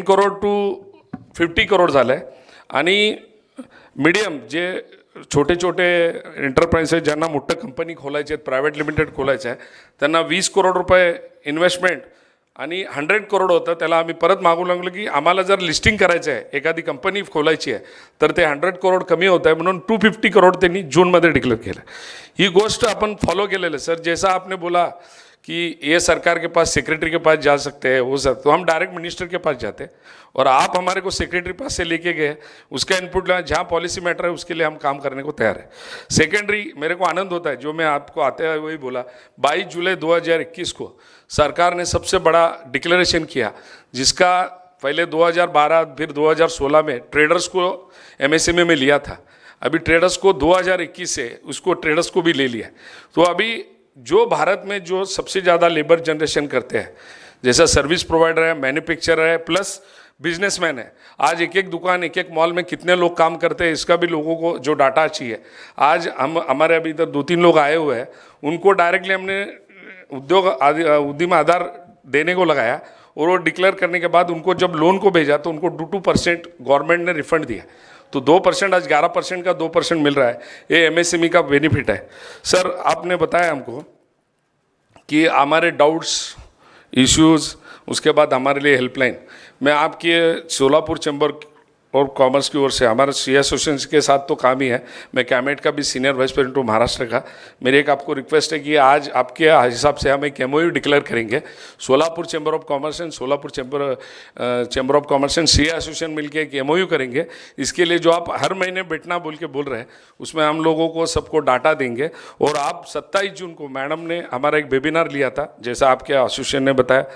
करोड टू 50 करोड झालं आहे. आणि मीडियम जे छोटे छोटे एंटरप्राइज आहेत ज्यांना मोठं कंपनी खोलायचे आहेत, प्रायव्हेट लिमिटेड खोलायचं आहे, त्यांना 20 करोड रुपये इन्व्हेस्टमेंट आणि 100 करोड होतं. त्याला आम्ही परत मागू लागलो की आम्हाला जर लिस्टिंग करायचं आहे, एखादी कंपनी खोलायची आहे, तर ते 100 करोड कमी होत आहे. म्हणून 250 करोड त्यांनी जूनमध्ये डिक्लेअर केलं. ही गोष्ट आपण फॉलो केलेलं सर. जैसा आपने बोला कि ये सरकार के पास सेक्रेटरी के पास जा सकते हैं वो सब, तो हम डायरेक्ट मिनिस्टर के पास जाते और आप हमारे को सेक्रेटरी पास से लेके गए, उसका इनपुट लेना, जहाँ पॉलिसी मैटर है उसके लिए हम काम करने को तैयार है. सेकेंडरी मेरे को आनंद होता है जो मैं आपको आते हुए वही बोला, 22 जुलाई 2021 को सरकार ने सबसे बड़ा डिक्लेरेशन किया, जिसका पहले 2012 फिर 2016 में ट्रेडर्स को MSME में लिया था. अभी ट्रेडर्स को 2021 से उसको ट्रेडर्स को भी ले लिया. तो अभी जो भारत में जो सबसे ज़्यादा लेबर जनरेशन करते हैं, जैसा सर्विस प्रोवाइडर है, मैन्युफैक्चरर है, प्लस बिजनेसमैन है. आज एक एक दुकान, एक एक मॉल में कितने लोग काम करते हैं, इसका भी लोगों को जो डाटा चाहिए. आज हमारे अभी इधर 2-3 लोग आए हुए हैं, उनको डायरेक्टली हमने उद्यम आधार देने को लगाया और वो डिक्लेयर करने के बाद उनको जब लोन को भेजा तो उनको 2% गवर्नमेंट ने रिफंड दिया. तो 2% आज 11% का 2% मिल रहा है. ये MSME का बेनिफिट है. सर आपने बताया हमको कि हमारे डाउट्स, इश्यूज़, उसके बाद हमारे लिए हेल्पलाइन. मैं आपके सोलापुर चैम्बर और कॉमर्स की ओर से हमारे सी एसोसिएशन के साथ तो काम ही है. मैं कैमेट का भी सीनियर वाइस प्रेसिडेंट हूँ महाराष्ट्र का. मेरी एक आपको रिक्वेस्ट है कि आज आपके हिसाब से हम एक MOU डिक्लेयर करेंगे. Solapur chamber of commerce and Solapur chamber of commerce and सी एसोसिएशन मिलकर एक MOU करेंगे. इसके लिए जो आप हर महीने बैठना बोल रहे हैं, उसमें हम लोगों को सबको डाटा देंगे. और आप 27 जून को मैडम ने हमारा एक वेबिनार लिया था, जैसा आपके एसोसिएशन ने बताया.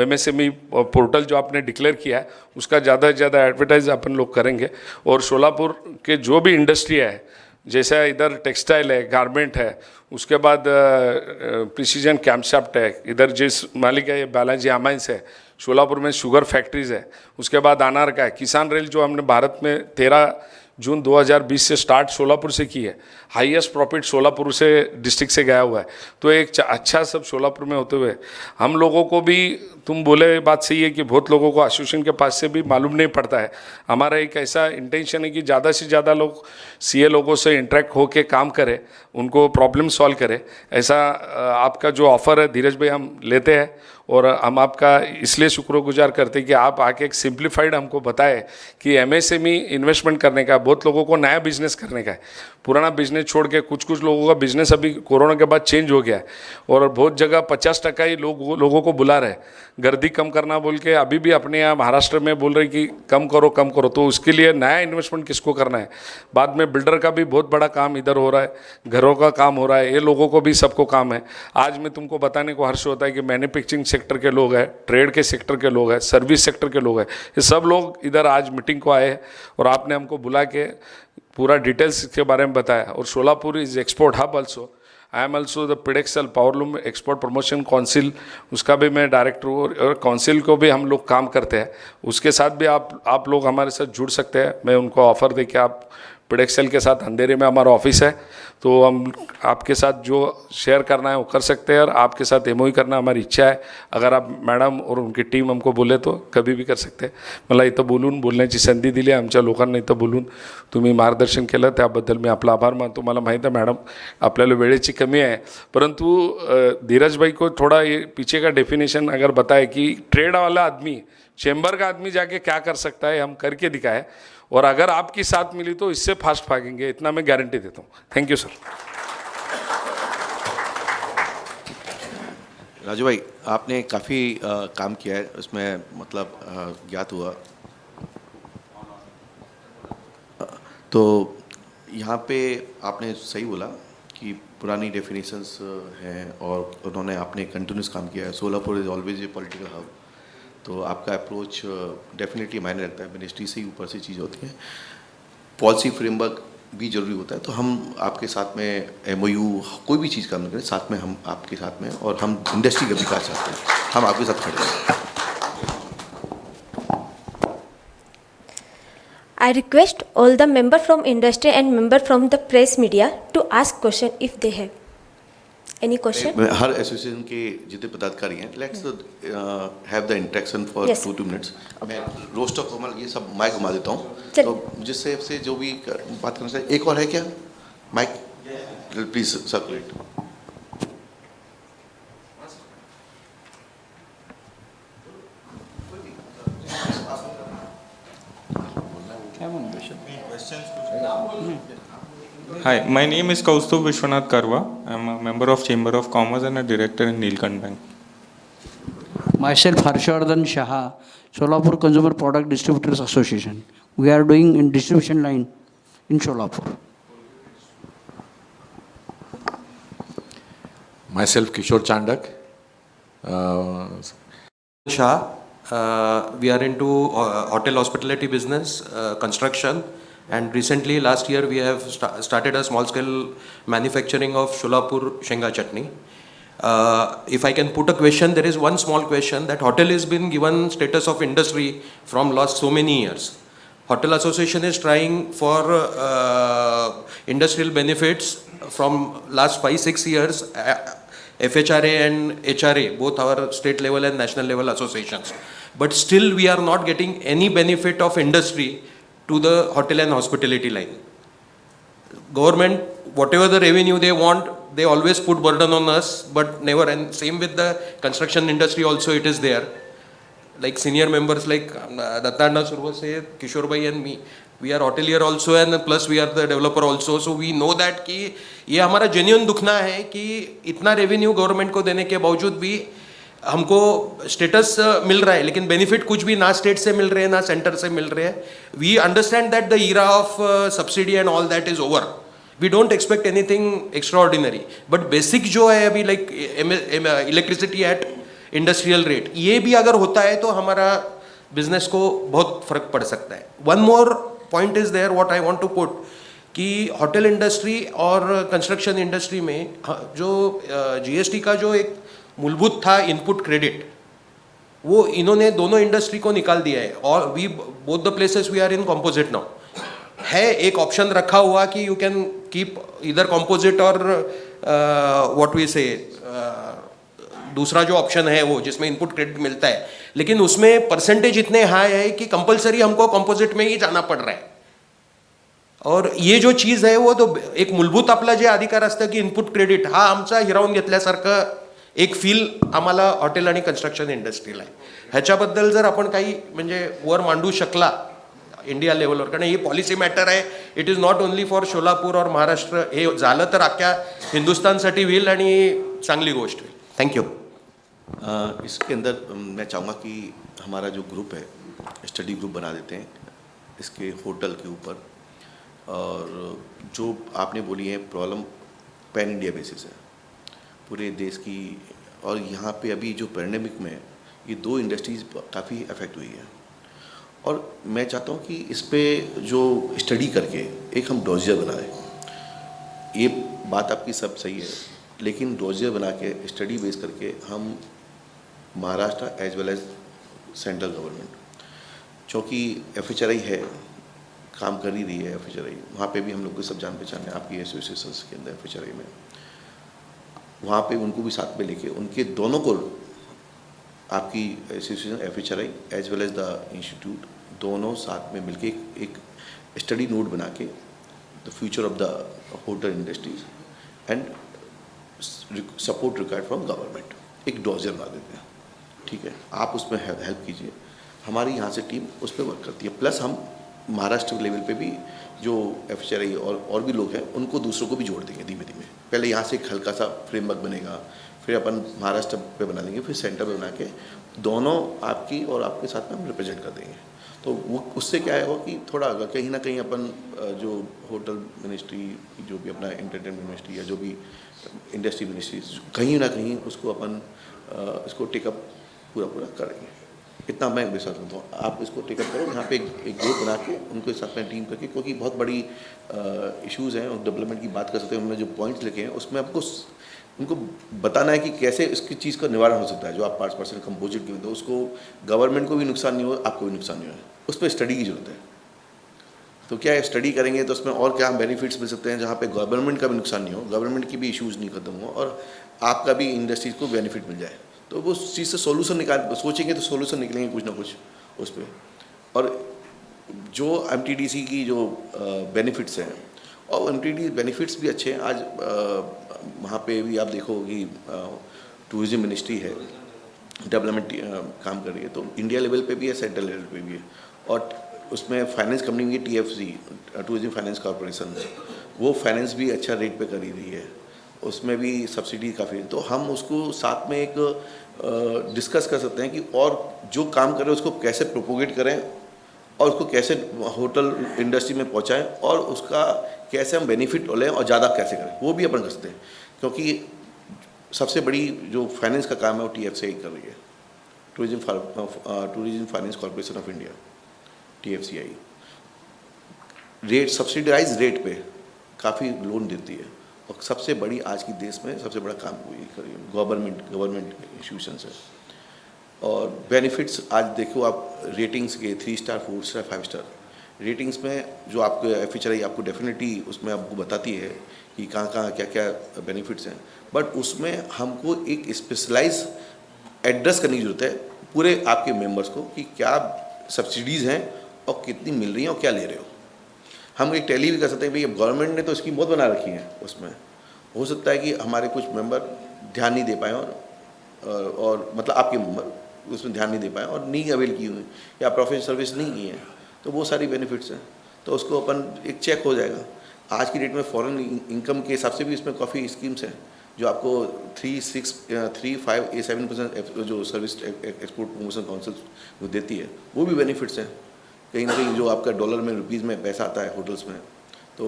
MSME पोर्टल जो आपने डिक्लेयर किया है उसका ज़्यादा से ज़्यादा एडवर्टाइज अपन लोग करेंगे. और सोलापुर के जो भी इंडस्ट्री है, जैसा इधर टेक्सटाइल है, गारमेंट है, उसके बाद प्रिसीजन कैम्पशाफ्ट है, इधर जिस मालिक है ये बालाजी अमाइंस है, सोलापुर में शुगर फैक्ट्रीज़ है, उसके बाद अनार का है, किसान रेल जो हमने भारत में 13 जून 2020 से स्टार्ट सोलापुर से की है. हाईएस्ट प्रॉफिट सोलापुर से डिस्ट्रिक्ट से गया हुआ है. तो एक अच्छा सब सोलापुर में होते हुए हम लोगों को भी, तुम बोले बात सही है कि बहुत लोगों को एसोसिएशन के पास से भी मालूम नहीं पड़ता है. हमारा एक ऐसा इंटेंशन है कि ज़्यादा से ज़्यादा लोग CA लोगों से इंटरेक्ट होकर काम करें, उनको प्रॉब्लम सॉल्व करें. ऐसा आपका जो ऑफ़र है धीरज भाई हम लेते हैं और हम आपका इसलिए शुक्रगुजार करते हैं कि आप आके एक सिंप्लीफाइड हमको बताए कि MSME इन्वेस्टमेंट करने का, बहुत लोगों को नया बिजनेस करने का है. पुराना बिजनेस छोड़ के कुछ लोगों का बिजनेस अभी कोरोना के बाद चेंज हो गया है और बहुत जगह 50% ही लोगों को बुला रहे. गर्दी कम करना बोल के अभी भी अपने यहाँ महाराष्ट्र में बोल रहे कि कम करो. तो उसके लिए नया इन्वेस्टमेंट किसको करना है. बाद में बिल्डर का भी बहुत बड़ा काम इधर हो रहा है, घरों का काम हो रहा है, ये लोगों को भी सबको काम है. आज मैं तुमको बताने को हर्ष होता है कि मैन्युफैक्चरिंग सेक्टर के लोग हैं, ट्रेड के सेक्टर के लोग हैं, सर्विस सेक्टर के लोग हैं, ये सब लोग इधर आज मीटिंग को आए और आपने हमको बुला के पूरा डिटेल्स के बारे में बताया. और Solapur is export hub also. I am also the PDEXCIL powerloom export promotion council, उसका भी मैं डायरेक्टर हूँ और काउंसिल को भी हम लोग काम करते हैं. उसके साथ भी आप लोग हमारे साथ जुड़ सकते हैं. मैं उनको ऑफ़र दे के, आप पिडेक्सल के साथ अंधेरे में हमारा ऑफिस है, तो हम आपके साथ जो शेयर करना है वो कर सकते हैं और आपके साथ MOU करना हमारी इच्छा आहे. अगर आप मॅडम और उनकी टीम हमको बोले तो कभी भी कर सकते हैं. मला इथं बोलण्याची संधी दिली, आमच्या लोकांना इथं बोलून तुम्ही मार्गदर्शन केलं, त्याबद्दल मी आपला आभार मानतो. मला माहीत आहे मॅडम आपल्याला वेळेची कमी आहे, परंतु धीरज भाई को थोड़ा ये पीछे का डेफिनेशन अगर बताए कि ट्रेड वाला आदमी, चैम्बर का आदमी जाके क्या कर सकता है, हम करके दिखाए और अगर आपकी साथ मिली तो इससे फास्ट भागेंगे, इतना मैं गारंटी देता हूँ. Thank you sir. राजू भाई, आपने काफ़ी काम किया है उसमें, मतलब ज्ञात हुआ. तो यहाँ पे आपने सही बोला कि पुरानी डेफिनेशंस हैं और उन्होंने आपने कंटिन्यूस काम किया है. Solapur is always a political hub, तो आपका अप्रोच डेफिनेटली मायने रखता है. मिनिस्ट्री से ही ऊपर से चीज़ होती है. पॉलिसी फ्रेमवर्क भी जरूरी होता है, तो हम आपके साथ में MOU कोई भी चीज़ काम करें, साथ में हम आपके साथ में, और हम इंडस्ट्री का विकास चाहते हैं, हम आपके साथ खड़े हैं। I request all the member from industry and member from the press media to ask question if they have any question. मैं हर एसोसिएशन के जितने पदाधिकारी हैं, let's have the interaction for Yes. 2 minutes. मैं रोस्ट ऑफ कमल ये सब mic घुमा देता हूँ, चलिए। तो जिससे से जो भी बात करना चाहिए। एक और है क्या mic? Please circulate. Hi, my name is Kaustubh Vishwanath Karwa. I am a member of Chamber of Commerce and a director in Neelkant Bank. Myself, Harshvardhan Shah, Solapur Consumer Product Distributors Association. We are doing in distribution line in Solapur. Myself, Kishore Chandak. Shah. We are into hotel hospitality business, construction, and recently last year we have started a small scale manufacturing of Sholapur Shenga chutney. If I can put a question, there is one small question that hotel has been given status of industry from last so many years. Hotel Association is trying for industrial benefits from last 5-6 years. FHRA and HRA, both our state level and national level associations. But still we are not getting any benefit of industry to the hotel and hospitality line. Government, whatever the revenue they want, they always put burden on us, but never, and same with the construction industry also it is there. Like senior members like Dattanda Survase, Kishore Bhai and me, we are hotelier also and plus we are the developer also, so we know that कि ये हमारा genuine दुखना है कि इतना revenue government को देने के बावजूद भी हमको status मिल रहा है, लेकिन benefit कुछ भी ना state से मिल रहे हैं ना center से मिल रहे हैं. We understand that the era of subsidy and all that is over. We don't expect anything extraordinary, but basic जो है अभी like electricity at industrial rate, ये भी अगर होता है तो हमारा business को बहुत फर्क पड़ सकता है. One more point is there what I want to put कि होटल इंडस्ट्री और कंस्ट्रक्शन इंडस्ट्री में जो GST का जो एक मूलभूत था इनपुट क्रेडिट, वो इन्होंने दोनों इंडस्ट्री को निकाल दिया है. और we both the places we are in composite now. है एक ऑप्शन रखा हुआ कि यू कैन कीप इधर कॉम्पोजिट और व्हाट वी से दूसरा जो ऑप्शन है वो जिसमें इनपुट क्रेडिट मिलता है, लेकिन उसमें परसेंटेज इतने हाई है कि कंपलसरी हमको कंपोजिट में ही जाना पड़ रहा है. और ये जो चीज आहे वो तो एक मूलभूत आपला जे अधिकार असतं की इनपुट क्रेडिट हा आमचा हिरावून घेतल्यासारखं एक फील आम्हाला हॉटेल आणि कन्स्ट्रक्शन इंडस्ट्रीला आहे. ह्याच्याबद्दल जर आपण काही म्हणजे वर मांडू शकला इंडिया लेवलवर, कारण ही पॉलिसी मॅटर आहे, it is not only for Solapur और महाराष्ट्र, हे झालं तर अख्ख्या हिंदुस्थानसाठी होईल आणि चांगली गोष्ट होईल. थँक्यू. इसके अंदर मैं चाहूँगा कि हमारा जो ग्रुप है स्टडी ग्रुप बना देते हैं इसके होटल के ऊपर, और जो आपने बोली है प्रॉब्लम पैन इंडिया बेसिस है पूरे देश की, और यहाँ पे अभी जो पैंडेमिक में ये 2 इंडस्ट्रीज़ काफ़ी अफेक्ट हुई है, और मैं चाहता हूँ कि इस पे जो स्टडी करके एक हम डोजियर बनाए. ये बात आपकी सब सही है, लेकिन डोजियर बना के स्टडी बेस करके हम Maharashtra as well as central government, क्योंकि FHRI है काम कर ही रही है, FHRI वहाँ पे भी हम लोग को सब जान पहचान है आपकी एसोसिएशंस के अंदर FHRI में, वहाँ पे उनको भी साथ में लेके उनके दोनों को आपकी association FHRI as well as the institute दोनों साथ में मिलके एक स्टडी नोट बना के the future of the hotel industries and support required from government, एक डोजियर बना देते हैं. ठीक है, आप उसमें हेल्प कीजिए, हमारी यहाँ से टीम उस पर वर्क करती है. प्लस हम महाराष्ट्र लेवल पे भी जो FHRI और भी लोग हैं उनको दूसरों को भी जोड़ देंगे धीमे धीमे. पहले यहाँ से एक हल्का सा फ्रेमवर्क बनेगा, फिर अपन महाराष्ट्र पे बना देंगे, फिर सेंटर पे बना के दोनों आपकी और आपके साथ में हम रिप्रेजेंट कर देंगे. तो वो उससे क्या है कि थोड़ा कहीं ना कहीं अपन जो होटल मिनिस्ट्री, जो भी अपना एंटरटेनमेंट मिनिस्ट्री या जो भी इंडस्ट्री मिनिस्ट्री, कहीं ना कहीं उसको अपन इसको टेकअप पूरा करेंगे. इतना मैं विश्वास करता हूँ। आप इसको टेकअप करो, यहाँ पे एक ग्रुप बना के उनको साथ में टीम करके, क्योंकि बहुत बड़ी इश्यूज़ हैं और डेवलपमेंट की बात कर सकते हैं। उन्होंने जो पॉइंट्स लिखे हैं उसमें आपको उनको बताना है कि कैसे इसकी चीज़ का निवारण हो सकता है। जो आप 5% कंपोजिट की, तो उसको गवर्नमेंट को भी नुकसान नहीं हो, आपको भी नुकसान नहीं हो, उस पर स्टडी की जरूरत है। तो क्या है, स्टडी करेंगे तो उसमें और क्या बेनिफिट्स मिल सकते हैं जहाँ पे गवर्नमेंट का भी नुकसान नहीं हो, गवर्नमेंट की भी इश्यूज़ नहीं खत्म हो और आपका भी इंडस्ट्रीज़ को बेनिफिट मिल जाए। तो वो उस चीज़ से सोल्यूशन सोचेंगे तो सोल्यूशन निकलेंगे कुछ ना कुछ उस पर। और जो MTDC की जो बेनिफिट्स हैं, और MTD बेनिफिट्स भी अच्छे हैं। आज वहाँ पे भी आप देखो कि टूरिज्म मिनिस्ट्री है, डेवलपमेंट काम कर रही है, तो इंडिया लेवल पे भी है, सेंट्रल लेवल पे भी है। और उसमें फाइनेंस कंपनी भी TFC, टूरिज्म फाइनेंस कॉरपोरेशन, वो फाइनेंस भी अच्छा रेट पे कर रही है, उसमें भी सब्सिडी काफ़ी है। तो हम उसको साथ में एक डिस्कस कर सकते हैं कि और जो काम करें उसको कैसे प्रोपोगेट करें और उसको कैसे होटल इंडस्ट्री में पहुंचाएं और उसका कैसे हम बेनिफिट लें और ज़्यादा कैसे करें, वो भी अपन कर सकते हैं। क्योंकि सबसे बड़ी जो फाइनेंस का काम है वो TFCI कर रही है, tourism finance corporation of India, TFCI। Rate subsidize rate पे काफ़ी लोन देती है और सबसे बड़ी आज की देश में सबसे बड़ा काम वो ये कर रही है, गवर्नमेंट इंस्टीट्यूशन है। और बेनिफिट्स आज देखो आप रेटिंग्स के 3 स्टार 4 स्टार 5 स्टार रेटिंग्स में जो आपको FHRI आपको डेफिनेटली उसमें आपको बताती है कि कहाँ क्या क्या बेनिफिट्स हैं, बट उसमें हमको एक स्पेशलाइज एड्रेस करने की ज़रूरत है पूरे आपके मेंबर्स को कि क्या सब्सिडीज़ हैं और कितनी मिल रही हैं और क्या ले रहे हो। हम एक टैली भी कर सकते हैं, भाई गवर्नमेंट ने तो स्कीम बहुत बना रखी है, उसमें हो सकता है कि हमारे कुछ मेंबर ध्यान नहीं दे पाए और मतलब आपके मेंबर उसमें ध्यान नहीं दे पाए और नहीं अवेल की हुई या प्रोफेशनल सर्विस नहीं की है, तो वो सारी बेनिफिट्स हैं। तो उसको अपन एक चेक हो जाएगा। आज की डेट में फॉरेन इनकम के हिसाब से भी इसमें काफ़ी स्कीम्स हैं जो आपको 3.5-7% जो सर्विस एक्सपोर्ट प्रमोशन काउंसिल वो देती है, वो भी बेनिफिट्स हैं। कहीं ना कहीं जो आपका डॉलर में रुपीज़ में पैसा आता है होटल्स में, तो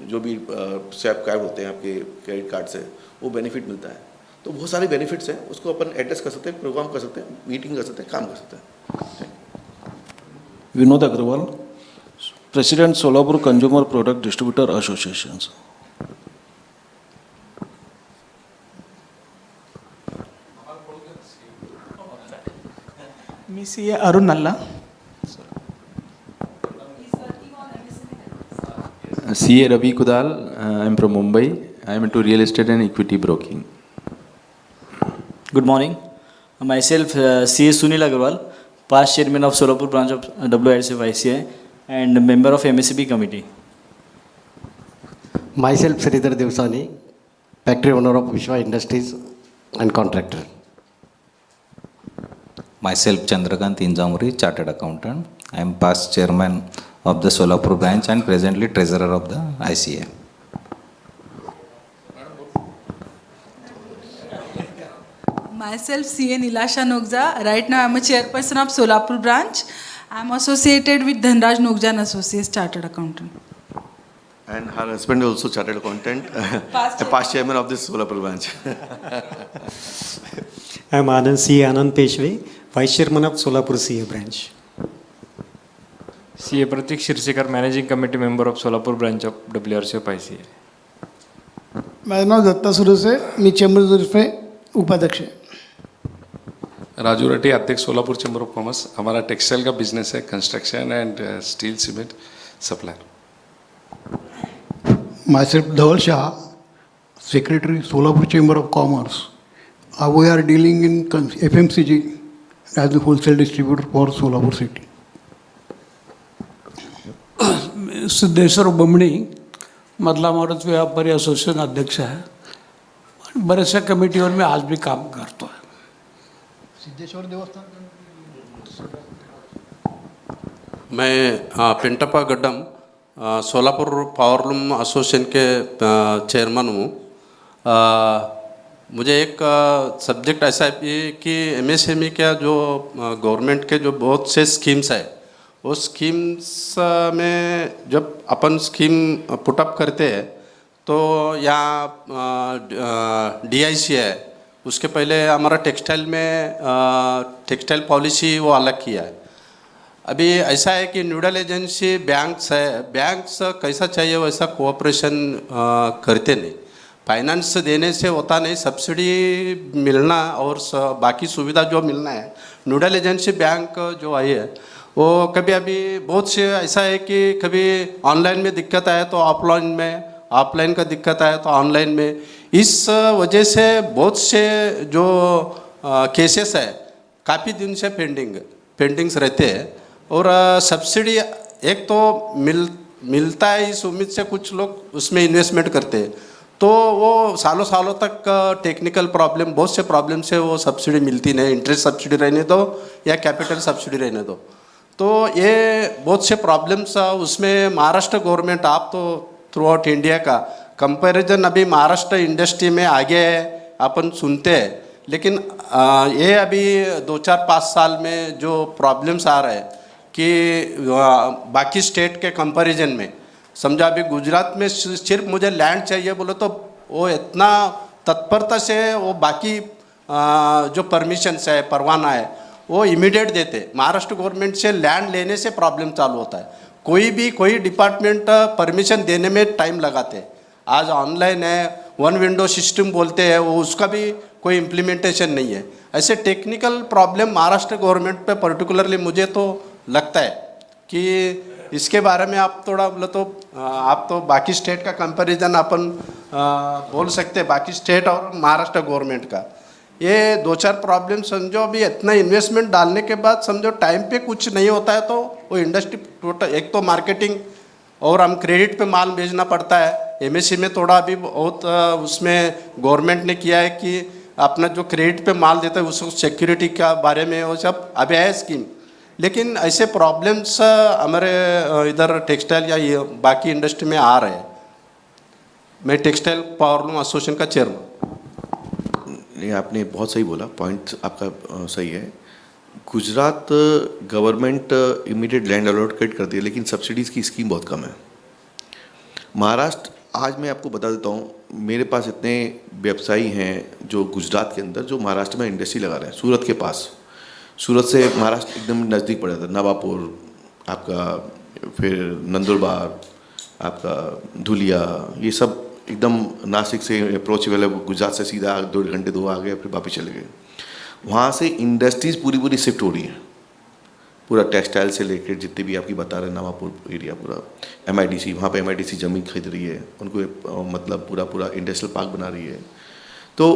जो भी स्वैप कार्ड होते हैं आपके क्रेडिट कार्ड से, वो बेनिफिट मिलता है। तो बहुत सारे बेनिफिट्स हैं, उसको अपन एड्रेस कर सकते हैं, प्रोग्राम कर सकते हैं, मीटिंग कर सकते हैं, काम कर सकते हैं। Vinod Agarwal, president Solapur consumer product distributor association. मी CA Arun Nalla, CA Ravi Kudal, I am from Mumbai. I am into real estate and equity broking. Good morning. Myself, CA Sunil Agarwal, past chairman of Solapur branch of WIDF ICI and member of MSCB committee. Myself, Sridhar Devsani, factory owner of Vishwa Industries and contractor. Myself Chandrakant Injamuri, chartered accountant. I am past chairman of the Solapur branch and presently treasurer of the ICA. Myself, CA Nilasha Nogja. Right now, I am a chairperson of Solapur branch. I am associated with Dhanraj Nogja and Associates Chartered Accountant. And her husband is also chartered accountant, past chairman of this Solapur branch. I am Anand CA Anand Peshwe, vice chairman of Solapur CA branch. CA Pratik Shirsekar, managing committee member of Solapur branch of WRC of ICA. मेरा नाम दत्ता सुरेश है, मैं chamber तर्फे उपाध्यक्ष है। राजू रेड्डी, अध्यक्ष Solapur chamber of commerce. हमारा textile का बिजनेस है, construction and steel cement supplier. Myself Dhaval Shah, secretary Solapur Chamber of Commerce. We are dealing in FMCG as the wholesale distributor for Solapur city. Siddheshwar Bamani, मधला मारुत व्यापारी एसोसिएशन अध्यक्ष है। बरेचशा कमिटीवर मी आज भी काम करतो आहे। सिद्धेश्वर देवस्थान मैं पिंटप्पा गड्डम सोलापुर पावरलूम एसोसिएशन के चेयरमैन हूँ। मुझे एक सब्जेक्ट ऐसा है कि MSME का जो गवर्नमेंट के जो बहुत से स्कीम्स है, उस स्कीम्स में जब अपन स्कीम पुटअप करते हैं तो यहाँ DIC है, उसके पहले हमारा टेक्सटाइल में टेक्सटाइल पॉलिसी वो अलग किया है। अभी ऐसा है कि न्यूडल एजेंसी बैंक्स है, बैंक्स कैसा चाहिए वैसा कोऑपरेशन करते नहीं, फाइनेंस देने से होता नहीं, सब्सिडी मिलना और बाकी सुविधा जो मिलना है, न्यूडल एजेंसी बैंक जो आई है वो कभी अभी बहुत से ऐसा है कि कभी ऑनलाइन में दिक्कत आए तो ऑफलाइन में, ऑफलाइन का दिक्कत आए तो ऑनलाइन में, इस वजह से बहुत से जो केसेस है काफ़ी दिन से पेंडिंग्स रहते हैं। और सब्सिडी एक तो मिलता है, इस उम्मीद से कुछ लोग उसमें इन्वेस्टमेंट करते हैं, तो वो सालों सालों तक टेक्निकल प्रॉब्लम, बहुत से प्रॉब्लम से वो सब्सिडी मिलती नहीं, इंटरेस्ट सब्सिडी रहने दो या कैपिटल सब्सिडी रहने दो, तो ये बहुत से प्रॉब्लम्स उसमें महाराष्ट्र गवर्नमेंट, आप तो थ्रू आउट इंडिया का कंपैरिजन अभी महाराष्ट्र इंडस्ट्री में आगे है अपन सुनते हैं, लेकिन ये अभी 2-4-5 साल में जो प्रॉब्लम्स आ रहे हैं कि बाकी स्टेट के कंपैरिजन में, समझा अभी गुजरात में सिर्फ मुझे लैंड चाहिए बोलो तो वो इतना तत्परता से वो बाकी जो परमिशंस है, परवाना है, वो इमीडिएट देते। महाराष्ट्र गवर्नमेंट से लैंड लेने से प्रॉब्लम चालू होता है, कोई डिपार्टमेंट परमिशन देने में टाइम लगाते हैं। आज ऑनलाइन है, वन विंडो सिस्टम बोलते हैं, वो उसका भी कोई इम्प्लीमेंटेशन नहीं है। ऐसे टेक्निकल प्रॉब्लम महाराष्ट्र गवर्नमेंट पे पर्टिकुलरली मुझे तो लगता है कि इसके बारे में आप थोड़ा बोले तो आप तो बाकी स्टेट का कंपैरिजन अपन बोल सकते हैं, बाकी स्टेट और महाराष्ट्र गवर्नमेंट का। ये 2-4 प्रॉब्लम समझो, अभी इतना इन्वेस्टमेंट डालने के बाद समझो टाइम पे कुछ नहीं होता है तो वो इंडस्ट्री टोटल, एक तो मार्केटिंग और हम क्रेडिट पे माल भेजना पड़ता है। एमएससी में थोड़ा अभी बहुत उसमें गवर्नमेंट ने किया है कि अपना जो क्रेडिट पे माल देता है उसको सिक्योरिटी का बारे में वो सब अभी है स्कीम, लेकिन ऐसे प्रॉब्लम्स हमारे इधर टेक्सटाइल या ये बाकी इंडस्ट्री में आ रहे हैं। मैं टेक्सटाइल पावरलूम एसोसिएशन का चेयरमैन। नहीं, आपने बहुत सही बोला, पॉइंट आपका सही है। Gujarat government immediate land allotment करती है, लेकिन सब्सिडीज़ की स्कीम बहुत कम है। महाराष्ट्र, आज मैं आपको बता देता हूँ, मेरे पास इतने व्यवसायी हैं जो गुजरात के अंदर जो महाराष्ट्र में इंडस्ट्री लगा रहे हैं। सूरत के पास, सूरत से महाराष्ट्र एकदम नज़दीक पड़ जाता है, नवापुर आपका, फिर नंदुरबार आपका, धुलिया, ये सब एकदम नासिक से अप्रोचेबल है। गुजरात से सीधा 2 घंटे 2 आ गए, फिर वापस चले गए। वहाँ से इंडस्ट्रीज़ पूरी शिफ्ट हो रही है, पूरा टेक्सटाइल से लेकर जितने भी आपकी बता रहे हैं, नवापुर एरिया पूरा, MIDC, वहाँ पे MIDC ज़मीन खरीद रही है, उनको मतलब पूरा इंडस्ट्रियल पार्क बना रही है। तो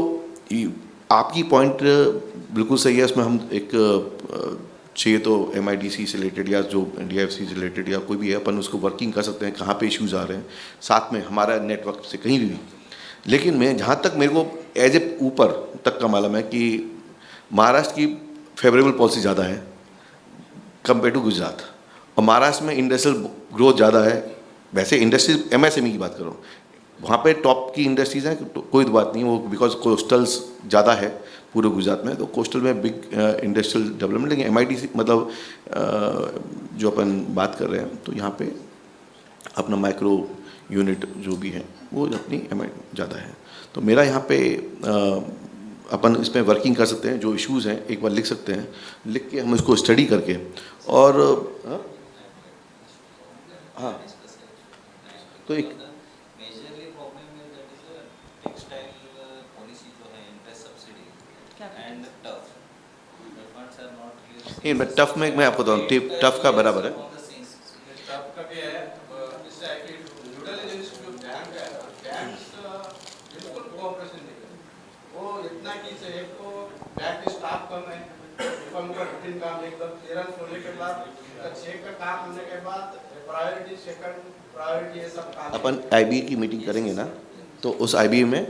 आपकी पॉइंट बिल्कुल सही है, उसमें हम एक चाहिए तो MIDC से रिलेटेड या जो DFC से रिलेटेड या कोई भी है, अपन उसको वर्किंग कर सकते हैं, कहाँ पे इश्यूज़ आ रहे हैं, साथ में हमारा नेटवर्क से कहीं भी। लेकिन मैं जहाँ तक मेरे को एज ए ऊपर तक का मालूम है कि महाराष्ट्र की फेवरेबल पॉलिसी ज़्यादा है कंपेयर टू गुजरात, और महाराष्ट्र में इंडस्ट्रियल ग्रोथ ज़्यादा है। वैसे इंडस्ट्रीज MSME की बात करो, वहाँ पे टॉप की इंडस्ट्रीज़ हैं, तो कोई बात नहीं, वो बिकॉज कोस्टल्स ज़्यादा है पूरे गुजरात में, तो कोस्टल में बिग इंडस्ट्रियल डेवलपमेंट। लेकिन MIDC मतलब जो अपन बात कर रहे हैं, तो यहाँ पे अपना माइक्रो यूनिट जो भी है वो अपनी ज़्यादा है। तो मेरा यहाँ पे अपन इसमें वर्किंग कर सकते हैं, जो इश्यूज़ हैं एक बार लिख सकते हैं, लिख के हम इसको स्टडी करके, और हाँ तो एक नहीं, मैं टफ में मैं आपको बताऊँ, टफ का बराबर है। अपन IBA की मीटिंग करेंगे ना, तो उस IBA में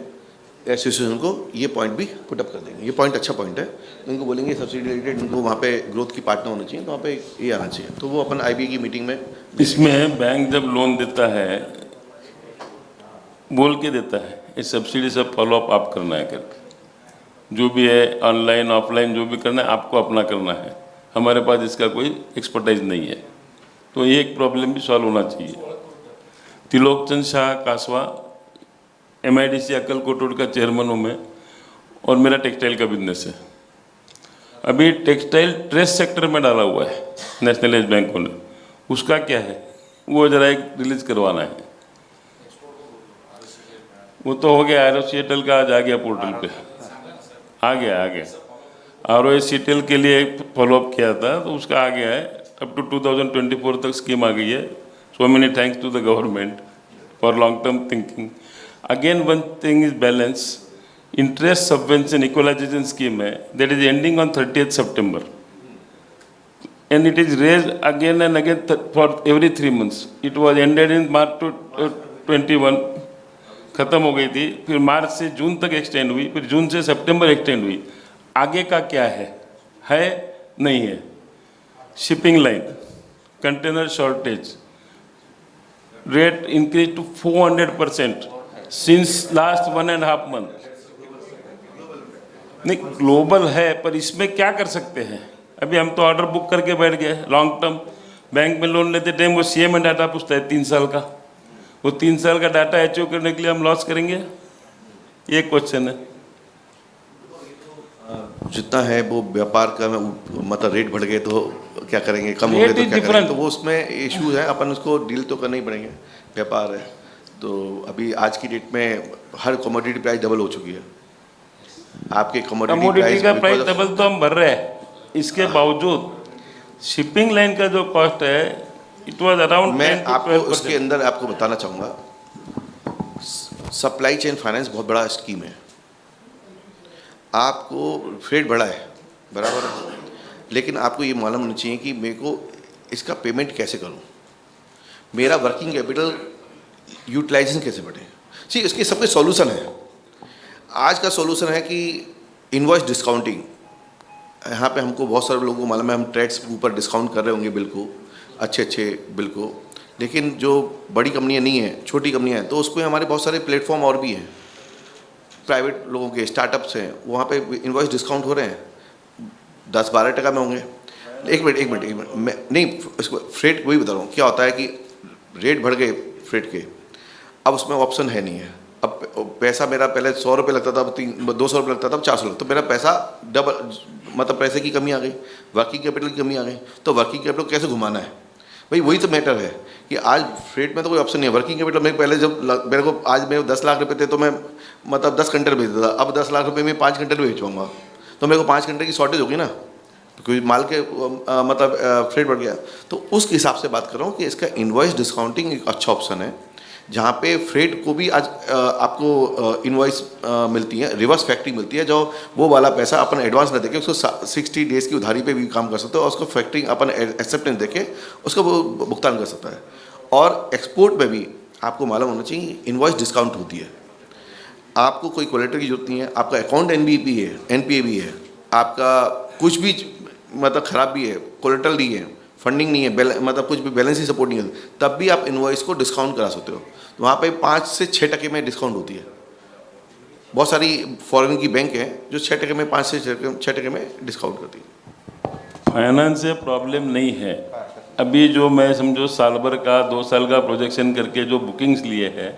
एसोसिएशन को ये पॉइंट भी पुट अप कर देंगे। ये पॉइंट अच्छा पॉइंट है, तो इनको बोलेंगे सब्सिडी रिलेटेड, इनको वहाँ पे ग्रोथ की पार्टनर होना चाहिए, तो वहाँ पे ये आना चाहिए, तो वो अपन IBA की मीटिंग में। इसमें बैंक जब लोन देता है बोल के देता है, इस सब्सिडी से फॉलोअप आप करना है करके, जो भी है ऑनलाइन ऑफलाइन जो भी करना है आपको अपना करना है, हमारे पास इसका कोई एक्सपर्टाइज नहीं है। तो ये एक प्रॉब्लम भी सॉल्व होना चाहिए। त्रिलोकचंद शाह कासवा MIDC अक्कलकोट रोड का चेयरमैन हूँ मैं, और मेरा टेक्सटाइल का बिजनेस है। अभी टेक्सटाइल ट्रेस सेक्टर में डाला हुआ है नेशनलाइज बैंकों ने, उसका क्या है वो ज़रा एक रिलीज करवाना है। वो तो हो गया, ROCTL का आज आ गया पोर्टल पे, आ गया। ROCTL के लिए फॉलोअप किया था तो उसका आ गया है, अप टू 2024 तक स्कीम आ गई है। So many thanks to the government for long term thinking. Again one thing is balance, interest subvention equalization scheme है, that is ending on 30th September and it is raised again and again for every 3 months. It was ended in March 21, ख़त्म हो गई थी, फिर मार्च से जून तक extend हुई, फिर जून से सितंबर एक्सटेंड हुई। आगे का क्या है नहीं है। Shipping line, container shortage, rate increase to 400% since last 1.5 month। नहीं ग्लोबल है, पर इसमें क्या कर सकते हैं? अभी हम तो ऑर्डर बुक करके बैठ गए। लॉन्ग टर्म बैंक में लोन लेते टाइम वो CA में डाटा पूछता है 3 साल का, वो 3 साल का डाटा अचीव करने के लिए हम लॉस करेंगे? ये क्वेश्चन है। जितना है वो व्यापार का मतलब रेट बढ़ गए तो क्या करेंगे, कम हो गए तो क्या करेंगे, तो वो उसमें इशू है, अपन उसको डील तो करना ही पड़ेंगे, व्यापार है। तो अभी आज की डेट में हर कमोडिटी प्राइस डबल हो चुकी है। आपके कमोडिटी का प्राइस डबल तो हम भर रहे हैं, इसके बावजूद शिपिंग लाइन का जो कॉस्ट है इट वाज अराउंड। मैं आपको उसके अंदर आपको बताना चाहूँगा, सप्लाई चेन फाइनेंस बहुत बड़ा स्कीम है। आपको फ्रेट बढ़ा है बराबर, लेकिन आपको ये मालूम होना चाहिए कि मेरे को इसका पेमेंट कैसे करूँ, मेरा वर्किंग कैपिटल यूटिलाइजेशन कैसे बढ़े। सी इसके सबके सॉल्यूशन है। आज का सॉल्यूशन है कि इनवॉइस डिस्काउंटिंग। यहाँ पे हमको बहुत सारे लोगों को मालूम है, हम ट्रेड्स के ऊपर डिस्काउंट कर रहे होंगे बिल को, अच्छे बिल को, लेकिन जो बड़ी कंपनियाँ नहीं हैं, छोटी कंपनियाँ हैं, तो उसको हमारे बहुत सारे प्लेटफॉर्म और भी हैं, प्राइवेट लोगों के स्टार्टअप्स हैं, वहाँ पे इनवॉइस डिस्काउंट हो रहे हैं, 10-12% में होंगे। एक मिनट मैं नहीं, इसको फ्रेट वही बता रहा हूँ। क्या होता है कि रेट बढ़ गए फ्रेट के, अब उसमें ऑप्शन है नहीं है। अब पैसा मेरा पहले 100 रुपये लगता था, अब 200 रुपये लगता था, अब 400 लगता, तो मेरा पैसा डबल, मतलब पैसे की कमी आ गई, वर्किंग कैपिटल की कमी आ गई। तो वर्किंग कैपिटल कैसे घुमाना है भाई, वही तो मैटर है कि आज फ्रेट में तो कोई ऑप्शन नहीं है। वर्किंग कैपिटल में पहले जब मेरे को आज मेरे 10 लाख रुपये थे तो मैं मतलब 10 कंटेनर बेचता था, अब 10 लाख रुपये में 5 कंटेनर बेच पाऊँगा, तो मेरे को 5 कंटेनर की शॉर्टेज होगी ना, क्योंकि माल के मतलब फ्रेट बढ़ गया। तो उस हिसाब से बात कर रहा हूँ कि इसका इनवॉइस डिस्काउंटिंग एक अच्छा ऑप्शन है, जहाँ पे फ्रेट को भी आज आपको इनवॉइस मिलती है, रिवर्स फैक्टरी मिलती है, जो वो वाला पैसा अपन एडवांस न देके उसको 60 डेज़ की उधारी पे भी काम कर सकते हो, और उसको फैक्टरी अपन एक्सेप्टेंस देके उसको वो भुगतान कर सकता है। और एक्सपोर्ट में भी आपको मालूम होना चाहिए इनवॉइस डिस्काउंट होती है। आपको कोई कोलेटरल की जरूरत नहीं है, आपका अकाउंट NPA भी है, आपका कुछ भी मतलब ख़राब भी है, कोलेटरल नहीं है, फंडिंग नहीं है, मतलब कुछ भी बैलेंस ही सपोर्ट नहीं है, तब भी आप इनवॉइस को डिस्काउंट करा सकते हो। तो वहाँ पे 5 से 6% में डिस्काउंट होती है। बहुत सारी फॉरेन की बैंक हैं जो 6% में, 5 से 6% में डिस्काउंट करती है। फाइनेंस से प्रॉब्लम नहीं है। अभी जो मैं समझो साल भर का 2 साल का प्रोजेक्शन करके जो बुकिंग्स लिए हैं,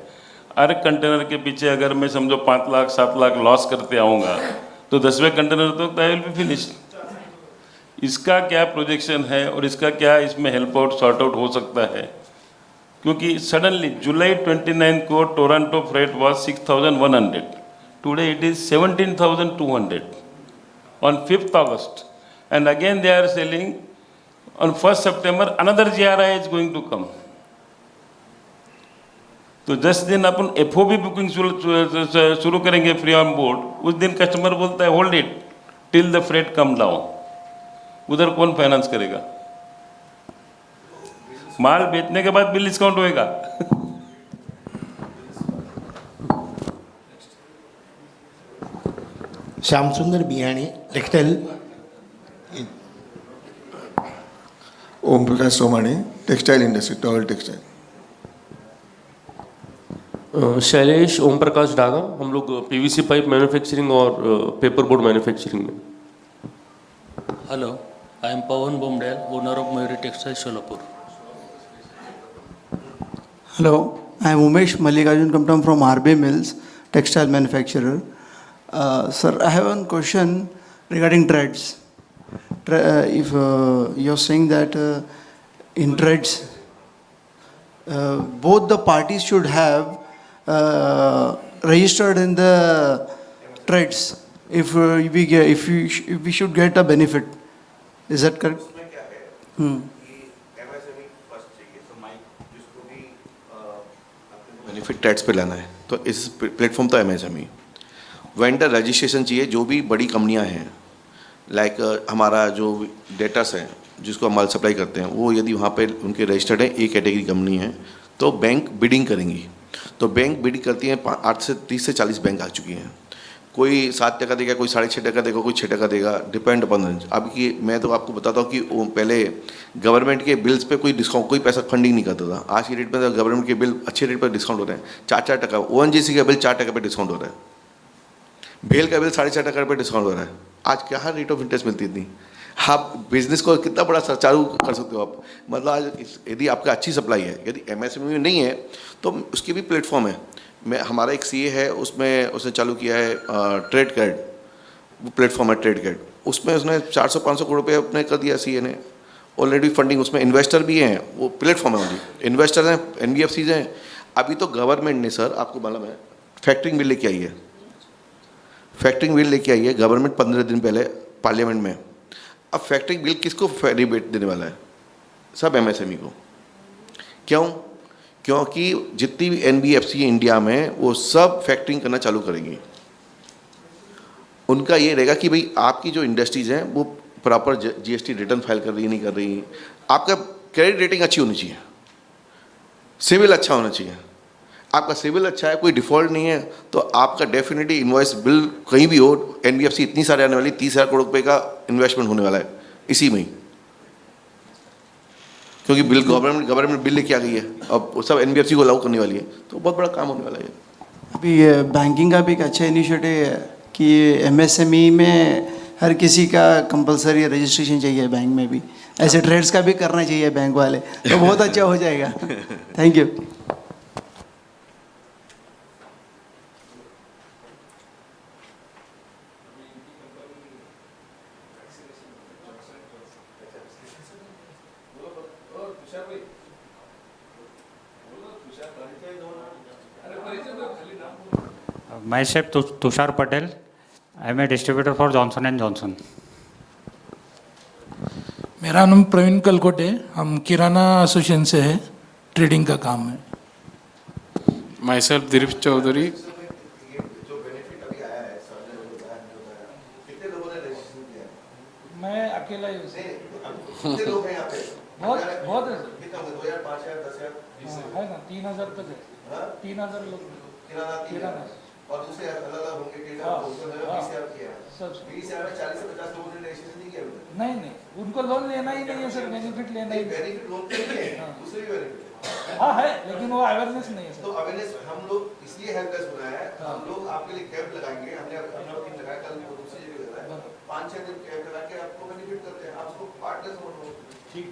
हर कंटेनर के पीछे अगर मैं समझो 5 लाख 7 लाख लॉस करते आऊँगा तो 10वें कंटेनर तो आई विल बी फिनिश। इसका क्या प्रोजेक्शन है और इसका क्या इसमें हेल्प आउट सॉर्ट आउट हो सकता है, क्योंकि सडनली जुलाई 29 को Toronto freight was 6,100, today it is 17,200 on 5th August, and again they are selling on 1st September another GRI is going to come. तो 10 दिन अपन FOB बुकिंग शुरू करेंगे फ्री ऑन बोर्ड, उस दिन कस्टमर बोलता है hold it till the freight come down. उधर कौन फाइनेंस करेगा? माल बेचने के बाद बिल डिस्काउंट होएगा। Shyam Sundar Biyani, textile. Om Prakash Somani, textile industry, towel textile. Shailesh Om Prakash Daga, हम लोग PVC पाइप मैन्युफैक्चरिंग और पेपर बोर्ड मैन्युफैक्चरिंग में। Hello, I am Pavan Bomdel, owner of Mayuri textile Solapur. Hello, I am Umesh Mallikarjun, come from RB Mills, textile manufacturer. Sir, I have one question regarding trades. If you're saying that in trades, both the parties should have registered in the trades if we should get a benefit. Is that correct? Benefit tax पे लाना है तो इस platform तो MSME vendor registration चाहिए। जो भी बड़ी कंपनियां हैं लाइक हमारा जो डेटास हैं जिसको हम माल सप्लाई करते हैं वो यदि वहाँ पे उनके रजिस्टर्ड है ए कैटेगरी कंपनी है तो बैंक बिडिंग करेंगी। तो बैंक बिडिंग करती हैं 8 से 30 से 40 बैंक आ चुकी हैं। कोई 7% देगा, कोई 6.5% देगा, कोई 6% देगा, डिपेंड अपॉन। अब कि मैं तो आपको बताता हूँ कि पहले गवर्नमेंट के बिल्स पे कोई डिस्काउंट, कोई पैसा फंडिंग नहीं करता था। आज की डेट में तो गवर्नमेंट के बिल अच्छे रेट पर डिस्काउंट हो रहे हैं। 4% ONGC का बिल 4% पे डिस्काउंट हो रहा है। भेल का बिल 4.5% पे डिस्काउंट हो रहा है। आज क्या रेट ऑफ इंटरेस्ट मिलती इतनी। आप बिजनेस को कितना बड़ा चालू कर सकते हो आप। मतलब आज यदि आपका अच्छी सप्लाई है, यदि एमएसएमई में नहीं है तो उसकी भी प्लेटफॉर्म है। मैं हमारा एक सीए है, उसने चालू किया है ट्रेड कैड, वो प्लेटफॉर्म है ट्रेड कैड। उसमें उसने 400-500 करोड़ रुपये अपने कर दिया सीए ने ऑलरेडी फंडिंग। उसमें इन्वेस्टर भी हैं, वो प्लेटफॉर्म है ओनली। इन्वेस्टर हैं, NBFCs हैं। अभी तो गवर्नमेंट ने सर आपको मालूम है फैक्टरिंग बिल लेके आई है। फैक्टरिंग बिल लेके आई है गवर्नमेंट 15 दिन पहले पार्लियामेंट में। अब फैक्टरिंग बिल किसको रिबेट देने वाला है? सब एमएसएमई को। क्यों? क्योंकि जितनी भी NBFC इंडिया में वो सब फैक्टरिंग करना चालू करेंगी। उनका ये रहेगा कि भाई आपकी जो इंडस्ट्रीज़ हैं वो प्रॉपर GST रिटर्न फाइल कर रही है, नहीं कर रही। आपका क्रेडिट रेटिंग अच्छी होनी चाहिए, सिविल अच्छा होना चाहिए। आपका सिविल अच्छा है, कोई डिफ़ॉल्ट नहीं है, तो आपका डेफिनेटली इन्वॉइस बिल कहीं भी हो, NBFC इतनी सारे आने वाली 30,000 करोड़ रुपये का इन्वेस्टमेंट होने वाला है इसी में ही। क्योंकि बिल गवर्नमेंट बिल लेके आ गई है, अब सब NBFC को लागू करने वाली है, तो बहुत बड़ा काम होने वाला है। अभी बैंकिंग का भी एक अच्छा इनिशिएटिव है कि MSME में हर किसी का कंपलसरी रजिस्ट्रेशन चाहिए बैंक में भी। ऐसे ट्रेड्स का भी करना चाहिए बैंक वाले, तो बहुत अच्छा हो जाएगा। Thank you. Myself Tushar Patel. I am a distributor for Johnson & Johnson. मेरा नाम प्रवीण कलकोटे, हम किराना एसोसिएशन से है, ट्रेडिंग का काम है। Myself दिलीप चौधरी। मैं अकेला ही हूँ। बहुत है। 2000, 5000, 10,000 है ना, 3000 तक है। 3000 लोग किराना और दूसरे अलग-अलग होंगे कि 20,000 किया है। 20,000 में 40 से 50 लोगों ने रजिस्ट्रेशन नहीं किया अभी। नहीं, उनको लोन लेना ही नहीं है सर, बेनिफिट लेना ही। बेनिफिट लोन के लिए है, दूसरे भी बेनिफिट। हाँ है, लेकिन वो अवेयरनेस नहीं है सर। तो अवेयरनेस हम लोग इसलिए हेल्प डेस्क बनाया है। हम लोग आपके लिए कैंप लगाएंगे, हमने अपना टीम लगाया, कल वो दूसरी जगह लगा है। 5-6 दिन कैंप लगा के आपको बेनिफिट करते हैं, आपको पार्टनर समझो। ठीक।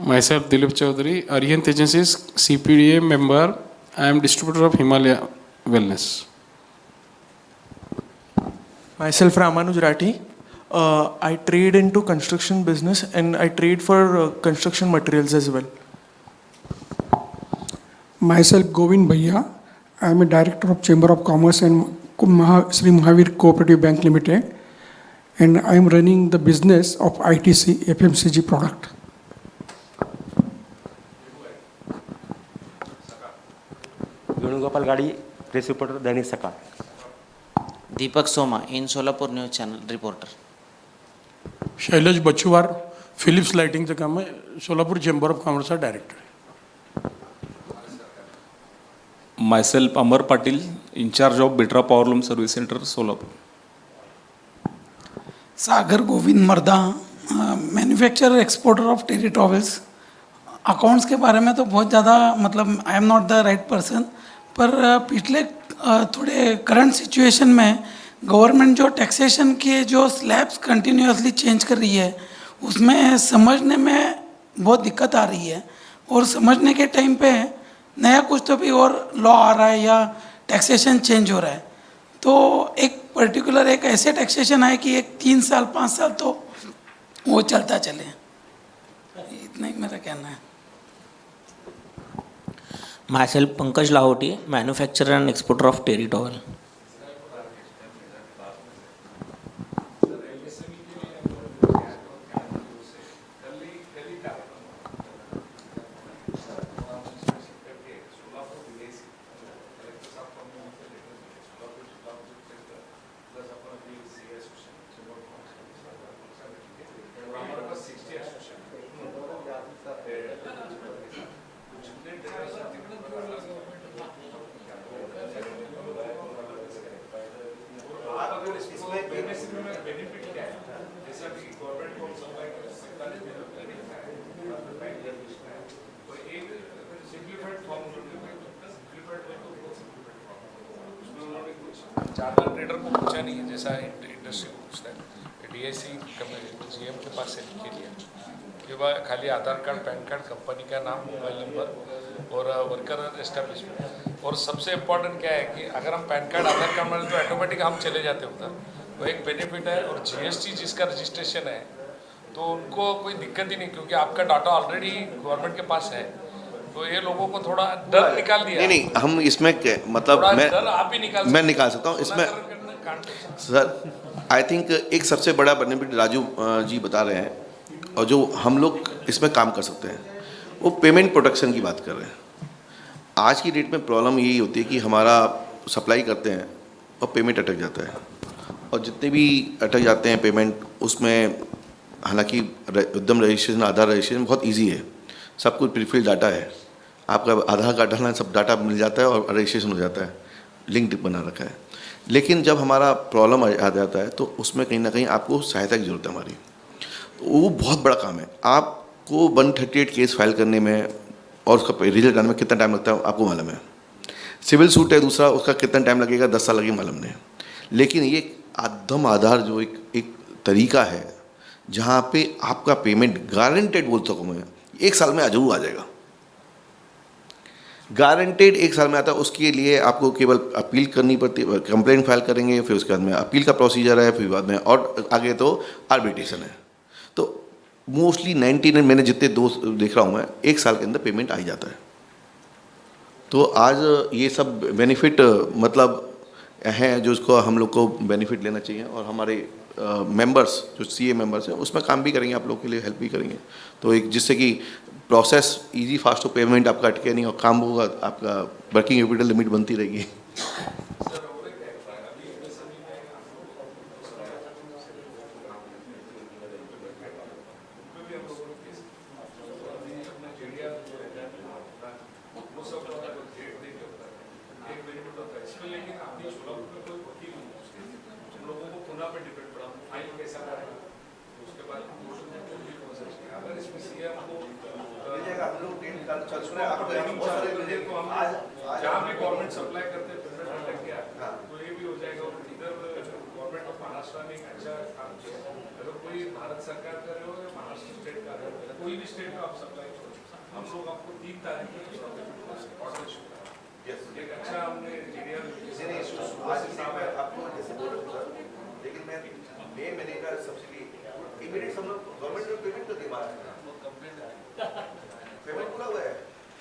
Myself Dilip Chaudhary, Arihant Agencies, CPDA member. I am distributor of Himalaya Wellness. Myself Ramanuj Rathi. I trade into construction business and I trade for construction materials as well. Myself Govind Bhaiya. I am a director of Chamber of Commerce and Sri Mahavir Cooperative Bank Limited, and I am running the business of ITC FMCG product. Venugopal गाड़ी, press reporter, Dainik Sakal. Deepak Soma, in Solapur news channel reporter. Shailesh Bachuwar, Philips लाइटिंगचं काम आहे, Solapur chamber of कॉमर्सचा director आहे। Myself Amar Patil, in charge of Bitra Powerloom Service Center, Solapur. Sagar Govind Marda, manufacturer exporter of terry towels. Accounts के बारे में तो बहुत ज़्यादा मतलब I am not the right person, पर पिछले थोड़े करंट सिचुएशन में गवर्नमेंट जो टैक्सेशन के जो स्लैब्स कंटिन्यूसली चेंज कर रही है उसमें समझने में बहुत दिक्कत आ रही है। और समझने के टाइम पे नया कुछ तो भी और लॉ आ रहा है या टैक्सेशन चेंज हो रहा है, तो एक पर्टिकुलर एक ऐसे टैक्सेशन है कि एक 3 साल 5 साल तो वो चलता चले, इतना ही मेरा कहना है। Myself Pankaj Lahoti, manufacturer and exporter of terry towel. ज़्यादा ट्रेडर को पूछा नहीं है, जैसा इंडस्ट्री को पूछता है। DIC GM के पास से लिख के लिया कि वह खाली आधार कार्ड, पैन कार्ड, कंपनी का नाम, मोबाइल नंबर और वर्कर एस्टेब्लिशमेंट। और सबसे इम्पोर्टेंट क्या है कि अगर हम पैन कार्ड, आधार कार्ड माने तो ऑटोमेटिक हम चले जाते उधर, वो एक बेनिफिट है। और GST जिसका रजिस्ट्रेशन है तो उनको कोई दिक्कत ही नहीं, क्योंकि आपका डाटा ऑलरेडी गवर्नमेंट के पास है। तो ये लोगों को थोड़ा डर निकाल दिया। नहीं, हम इसमें मतलब मैं निकाल सकता हूँ इसमें सर। आई थिंक एक सबसे बड़ा बेनिफिट राजू जी बता रहे हैं, और जो हम लोग इसमें काम कर सकते हैं, वो पेमेंट प्रोटेक्शन की बात कर रहे हैं। आज की डेट में प्रॉब्लम यही होती है कि हमारा सप्लाई करते हैं और पेमेंट अटक जाता है, और जितने भी अटक जाते हैं पेमेंट, उसमें हालांकि उद्यम रजिस्ट्रेशन, आधार रजिस्ट्रेशन बहुत इजी है, सब कुछ प्रीफिल डाटा है, आपका आधार कार्ड डालना, सब डाटा मिल जाता है और रजिस्ट्रेशन हो जाता है, लिंक बना रखा है। लेकिन जब हमारा प्रॉब्लम आ जाता है तो उसमें कहीं ना कहीं आपको सहायता की ज़रूरत है हमारी। तो वो बहुत बड़ा काम है। आपको 138 केस फाइल करने में और उसका रिजल्ट आने में कितना टाइम लगता है आपको मालूम है। सिविल सूट है दूसरा, उसका कितना टाइम लगेगा, 10 साल लगेगा मालूम नहीं। लेकिन ये आदम आधार जो एक तरीका है जहाँ पे आपका पेमेंट गारंटेड बोल सकूँ मैं, 1 साल में जरूर आ जाएगा, गारंटेड 1 साल में आता है। उसके लिए आपको केवल अपील करनी पड़ती है, कंप्लेंट फाइल करेंगे, फिर उसके बाद में अपील का प्रोसीजर है, फिर बाद में और आगे तो आर्बिट्रेशन है। तो मोस्टली 99, मैंने जितने दोस्त देख रहा हूँ मैं, 1 साल के अंदर पेमेंट आ ही जाता है। तो आज ये सब बेनिफिट मतलब हैं जो इसको हम लोग को बेनिफिट लेना चाहिए, और हमारे मेंबर्स जो CA मेंबर्स हैं उसमें काम भी करेंगे, आप लोग के लिए हेल्प भी करेंगे। तो एक जिससे कि प्रोसेस इजी फास्ट हो, पेमेंट आपका अटके नहीं और काम होगा, आपका वर्किंग कैपिटल लिमिट बनती रहेगी। जहाँ भी गवर्नमेंट सप्लाई करते हैं पेमेंट अटक गया तो ये भी हो जाएगा। और इधर गवर्नमेंट ऑफ महाराष्ट्र ने एक अच्छा काम किया। अगर कोई भारत सरकार कर रहे हो या महाराष्ट्र स्टेट का रहे हो, कोई भी स्टेट में आप सप्लाई करो, हम लोग आपको 3 तारीख को ऑर्डर इशू करा। एक अच्छा हमने लेकिन मैं मई महीने का सब्सिडी इमीडिएट हम लोग गवर्नमेंट में पेमेंट कर दिया, पेमेंट पूरा हुआ है।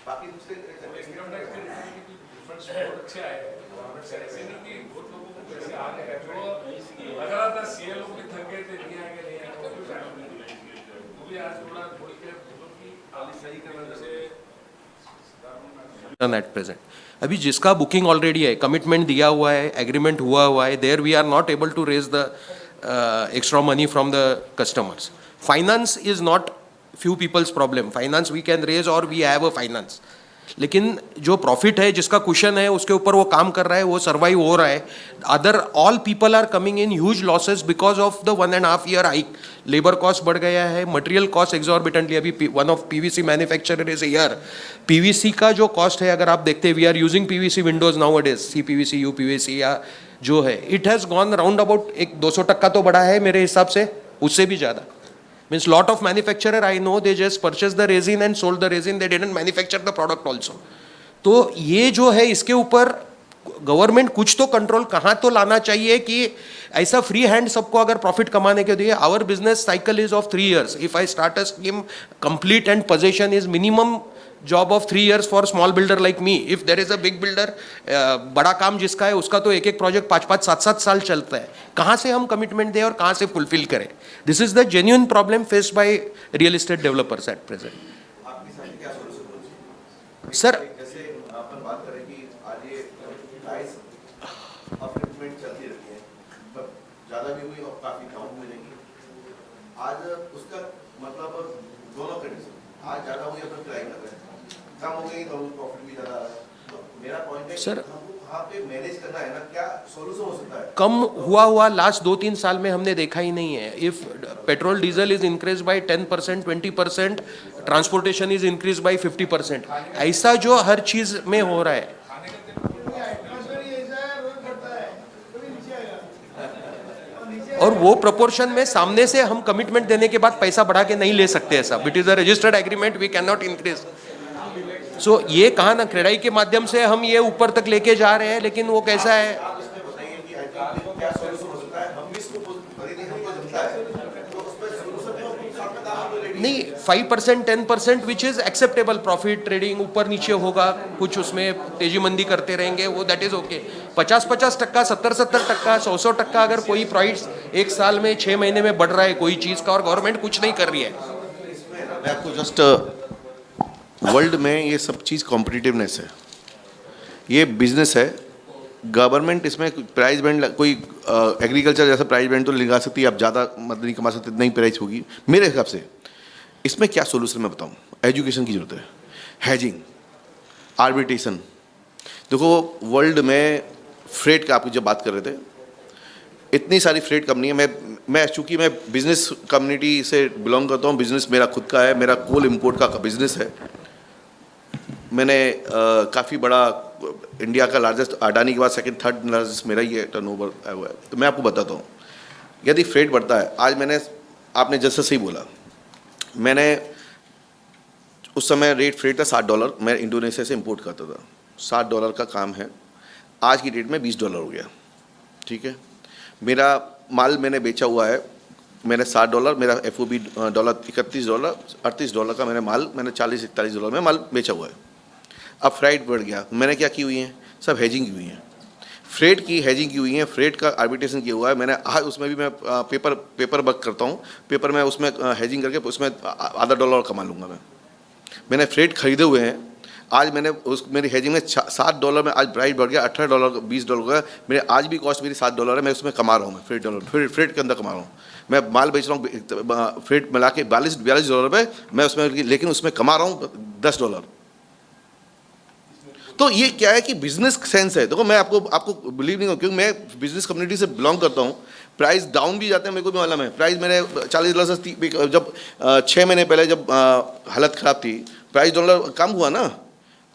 बाकी दूसरे इनकम टैक्स के रिफंड्स बहुत अच्छे आए हैं गवर्नमेंट से, ऐसे नहीं कि बहुत लोगों को पैसे आ गए हैं। जो लग रहा था CA लोग भी थक गए थे, नहीं आएंगे नहीं आएंगे, वो भी आज थोड़ा बोल के की सही करने से एट प्रेजेंट। अभी जिसका बुकिंग ऑलरेडी है, कमिटमेंट दिया हुआ है, एग्रीमेंट हुआ है, there we are not able to raise the extra money from the customers. Finance is not few people's problem. Finance we can raise or we have a finance. लेकिन जो profit है, जिसका cushion है, उसके ऊपर वो काम कर रहा है, वो सर्वाइव हो रहा है। Other all people are coming in huge losses because of the 1.5 year hike. Labour cost बढ़ गया है, मटेरियल कॉस्ट एग्जॉर्बिटेंटली। अभी one of PVC manufacturer is here. PVC का जो कॉस्ट है, अगर आप देखते हैं, we are using PVC windows nowadays, CPVC, UPVC या जो है, it has gone round about एक 200% तो बढ़ा है मेरे हिसाब से, उससे भी ज़्यादा। Means lot of manufacturer I know they just purchased the resin and sold the resin, they didn't manufacture the product also. तो ये जो है, इसके ऊपर गवर्नमेंट कुछ तो कंट्रोल कहाँ तो लाना चाहिए कि ऐसा फ्री हैंड सबको अगर प्रॉफिट कमाने के लिए our business cycle is of 3 years. If I start a scheme complete and possession is minimum job of 3 years for small builder like me. If there is a big builder, बड़ा काम जिसका है उसका तो एक एक प्रोजेक्ट 5-5, 7-7 साल चलता है. कहाँ से हम कमिटमेंट दें और कहाँ से फुलफिल करें? This is the genuine problem faced by real estate developers at present. Sir जैसे अपन बात करें कि आज ये प्राइस अपलिफ्टमेंट चलती रहती है, पर ज़्यादा भी हुई और काफ़ी डाउन भी रहेगी. आज उसका मतलब दोनों कंडीशन, आज ज़्यादा हुई अपन क्राइम कर रहे हैं, कम हो गई तो प्रॉफिट भी ज़्यादा आ रहा है. तो मेरा पॉइंट है सर, कि हमको वहाँ पे मैनेज करना है ना, क्या सोल्यूशन हो सकता है? कम हुआ लास्ट 2-3 साल में हमने देखा ही नहीं है. If petrol diesel is increase by 10%, 20%, transportation is increase by 50%. ऐसा जो हर चीज में हो रहा है. और वो प्रोपोर्शन में सामने से हम कमिटमेंट देने के बाद पैसा बढ़ा के नहीं ले सकते. ऐसा it is a registered agreement, we can not increase. So ये कहा ना, क्रेडाई के माध्यम से हम ये ऊपर तक लेके जा रहे हैं, लेकिन वो कैसा है? क्या सोल्यूशन हो सकता है? हम भी इसको खरीदने हमको जमता है, तो उस पर सोल्यूशन तो हम साथ में काम रेडी नहीं, 5%, 10% which is acceptable. Profit trading ऊपर नीचे होगा, कुछ उसमें तेजी मंदी करते रहेंगे, वो दैट इज ओके. 50-50%, 70-70%, 100-100% अगर कोई प्राइस एक साल में 6 महीने में बढ़ रहा है कोई चीज का और गवर्नमेंट कुछ नहीं कर रही है. मैं आपको जस्ट वर्ल्ड में ये सब चीज़ कॉम्पिटिटिवनेस है, ये बिजनेस है. गवर्नमेंट इसमें प्राइस बैंड, कोई एग्रीकल्चर जैसा प्राइस बैंड तो लगा सकती है, आप ज़्यादा मदद नहीं कमा सकते, नहीं प्राइस होगी मेरे हिसाब से. इसमें क्या सोल्यूशन मैं बताऊं? एजुकेशन की जरूरत है, हैजिंग, आर्बिट्रेशन. देखो वर्ल्ड में फ्रेट का आप जब बात कर रहे थे, इतनी सारी फ्रेट कंपनी है. मैं चूँकि मैं बिजनेस कम्युनिटी से बिलोंग करता हूँ, बिजनेस मेरा खुद का है, मेरा कोल इम्पोर्ट का बिजनेस है. मैंने काफ़ी बड़ा, इंडिया का लार्जेस्ट, अडानी के बाद सेकंड थर्ड लार्जेस्ट मेरा ही है, टर्नओवर आया हुआ है. तो मैं आपको बताता हूँ, यदि फ्रेट बढ़ता है, आज मैंने, आपने जैसे सही बोला, मैंने उस समय रेट फ्रेट था $60, मैं इंडोनेशिया से इंपोर्ट करता था. $60 का काम है, आज की डेट में $20 हो गया. ठीक है, मेरा माल मैंने बेचा हुआ है, मैंने $60, मेरा FOB डॉलर $31, $38 का मैंने माल, मैंने $40-41 में माल बेचा हुआ है. अब फ्राइट बढ़ गया, मैंने क्या की हुई है, सब हेजिंग की हुई है. फ्रेट की हेजिंग की हुई है, फ्रेट का आर्बिट्रेशन किया हुआ है मैंने. आज उसमें भी मैं पेपर वर्क करता हूँ, पेपर में उसमें हेजिंग करके उसमें आधा $1 कमा लूँगा. मैंने फ्रेट खरीदे हुए हैं, आज मैंने उस मेरी हेजिंग में $7 में, आज प्राइस बढ़ गया $18, $20 हो गया. मेरे आज भी कॉस्ट मेरी $7 है, मैं उसमें कमा रहा हूँ. मैं फ्रेट के अंदर कमा रहा हूँ. मैं माल बेच रहा हूँ, फ्रेट मिला के $42 पे मैं उसमें, लेकिन उसमें कमा रहा हूँ $10. तो ये क्या है कि बिजनेस सेंस है. देखो मैं आपको बिलीव नहीं हूँ, क्योंकि मैं बिजनेस कम्युनिटी से बिलोंग करता हूँ. प्राइस डाउन भी जाते हैं, मेरे को भी मालूम है. प्राइस मेरे $40 से, जब 6 महीने पहले जब हालत ख़राब थी, प्राइस $1 कम हुआ ना.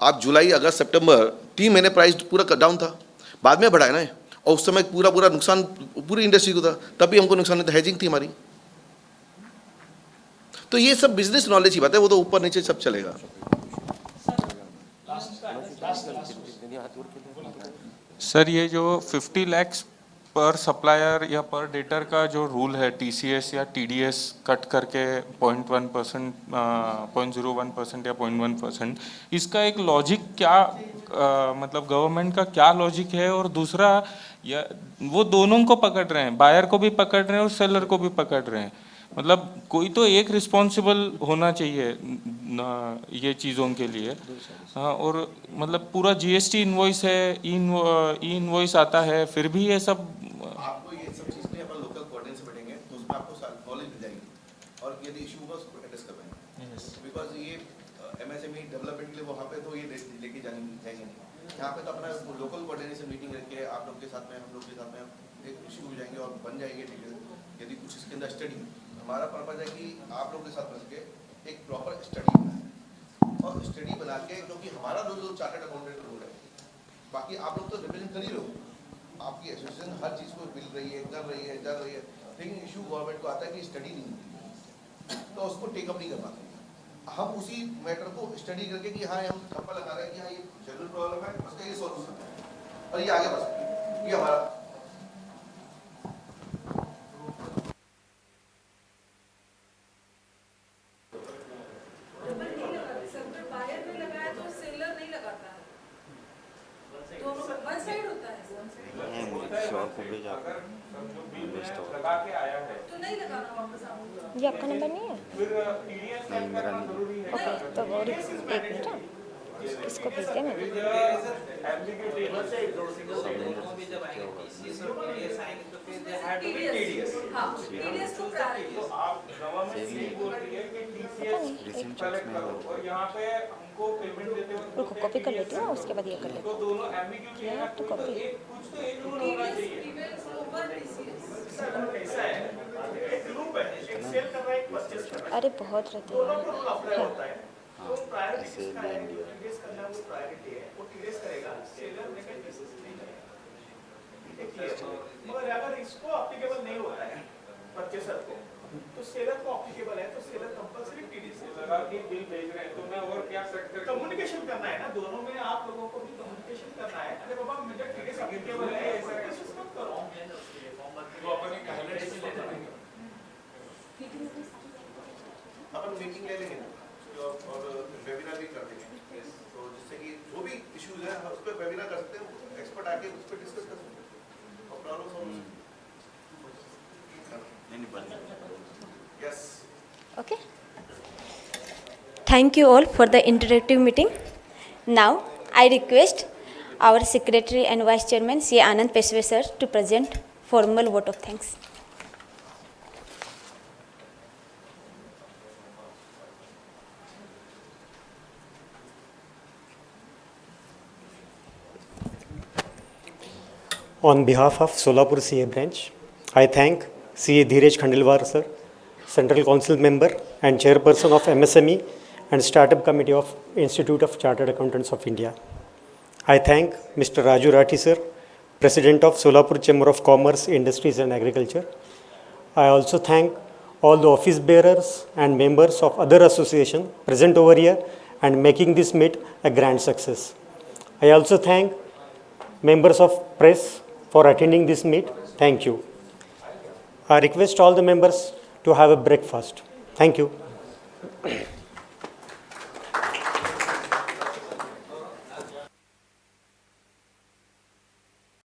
आप जुलाई, अगस्त, सितंबर 3 महीने प्राइस पूरा डाउन था, बाद में बढ़ाया ना. और उस समय पूरा नुकसान पूरी इंडस्ट्री को था, तब भी हमको नुकसान नहीं था, हेजिंग थी हमारी. तो ये सब बिजनेस नॉलेज की बात है, वो तो ऊपर नीचे सब चलेगा. सर ये जो 50 lakhs पर सप्लायर या पर डेटर का जो रूल है, TCS या TDS कट करके 0.1%, 0.01% या 0.1%, इसका एक लॉजिक क्या, मतलब गवर्नमेंट का क्या लॉजिक है? और दूसरा, या वो दोनों को पकड़ रहे हैं, बायर को भी पकड़ रहे हैं और सेलर को भी पकड़ रहे हैं. मतलब कोई तो एक रिस्पॉन्सिबल होना चाहिए ये चीज़ों के लिए. हाँ, और मतलब पूरा GST इनवॉइस है, इनवॉइस आता है, फिर भी ये सब. आपको ये सब चीज़ नहीं, अपन लोकल कोऑर्डिनेटर से बैठेंगे तो उसमें आपको नॉलेज मिल जाएगी, और यदि इशू होगा उसको एड्रेस कर पाएंगे. बिकॉज ये MSME डेवलपमेंट के लिए वहाँ पे तो ये लेके जाएंगे नहीं. यहाँ पे तो अपना लोकल कोऑर्डिनेशन मीटिंग रख के आप लोग के साथ में, हम लोग के साथ में एक इशू हो जाएंगे और बन जाएंगे. ठीक है, यदि कुछ इसके अंदर स्टडी, हमारा पर्पज है कि आप लोग के साथ मिल के एक प्रॉपर स्टडी बनाए, और स्टडी बना के, क्योंकि हमारा रोल तो चार्टर्ड अकाउंटेंट का रोल है, बाकी आप लोग तो रिप्रेजेंट कर ही रहे हो. आपकी एसोसिएशन हर चीज़ को मिल रही है, कर रही है, लेकिन इशू गवर्नमेंट को आता है कि स्टडी नहीं होती, तो उसको टेकअप नहीं कर पाते. हम उसी मैटर को स्टडी करके कि हाँ हम ठप्पा लगा रहे हैं कि हाँ ये जनरल प्रॉब्लम है, उसका ये सॉल्यूशन है, और ये आगे बढ़ सकती है। ये हमारा ये आपका नंबर नहीं है? नहीं, मेरा नहीं। ओके, तो वो एक मिनट हाँ। किसको भेज दिया मैंने? रुको, कॉपी कर लेती हूँ, उसके बाद ये कर लेती हूँ। किया तो कॉपी। अरे बहुत रहते हैं। मगर अगर इसको अप्लीकेबल नहीं होता है परचेसर को, तो सेलर को अप्लीकेबल है, तो सेलर कंपलसरी टीडीएस लगा के बिल भेज रहे हैं, तो मैं और क्या सेक्टर कम्युनिकेशन करना है ना, दोनों में आप लोगों को भी कम्युनिकेशन करना है। अरे बाबा मुझे टीडीएस अप्लीकेबल है, ऐसा कैसे मत करो। तो अपन एक हाईलाइट से लेते हैं, अपन मीटिंग ले लेंगे और वेबिनार भी कर देंगे, तो जिससे कि जो भी इश्यूज है उस पर वेबिनार कर सकते हैं, एक्सपर्ट आके उस पर डिस्कस कर सकते हैं और problem solution. Yes. Okay. Thank you all for the interactive meeting. Now I request our Secretary and Vice Chairman C. Anand Peswe sir to present formal vote of thanks. On behalf of Solapur CA branch, I thank CA Dheeraj Khandelwar sir, Central Council member and Chairperson of MSME and Startup Committee of Institute of Chartered Accountants of India. I thank Mr. Raju Rathi sir, President of Solapur Chamber of Commerce, Industries and Agriculture. I also thank all the office bearers and members of other associations present over here and making this meet a grand success. I also thank members of press for attending this meet. Thank you. I request all the members to have a breakfast. Thank you.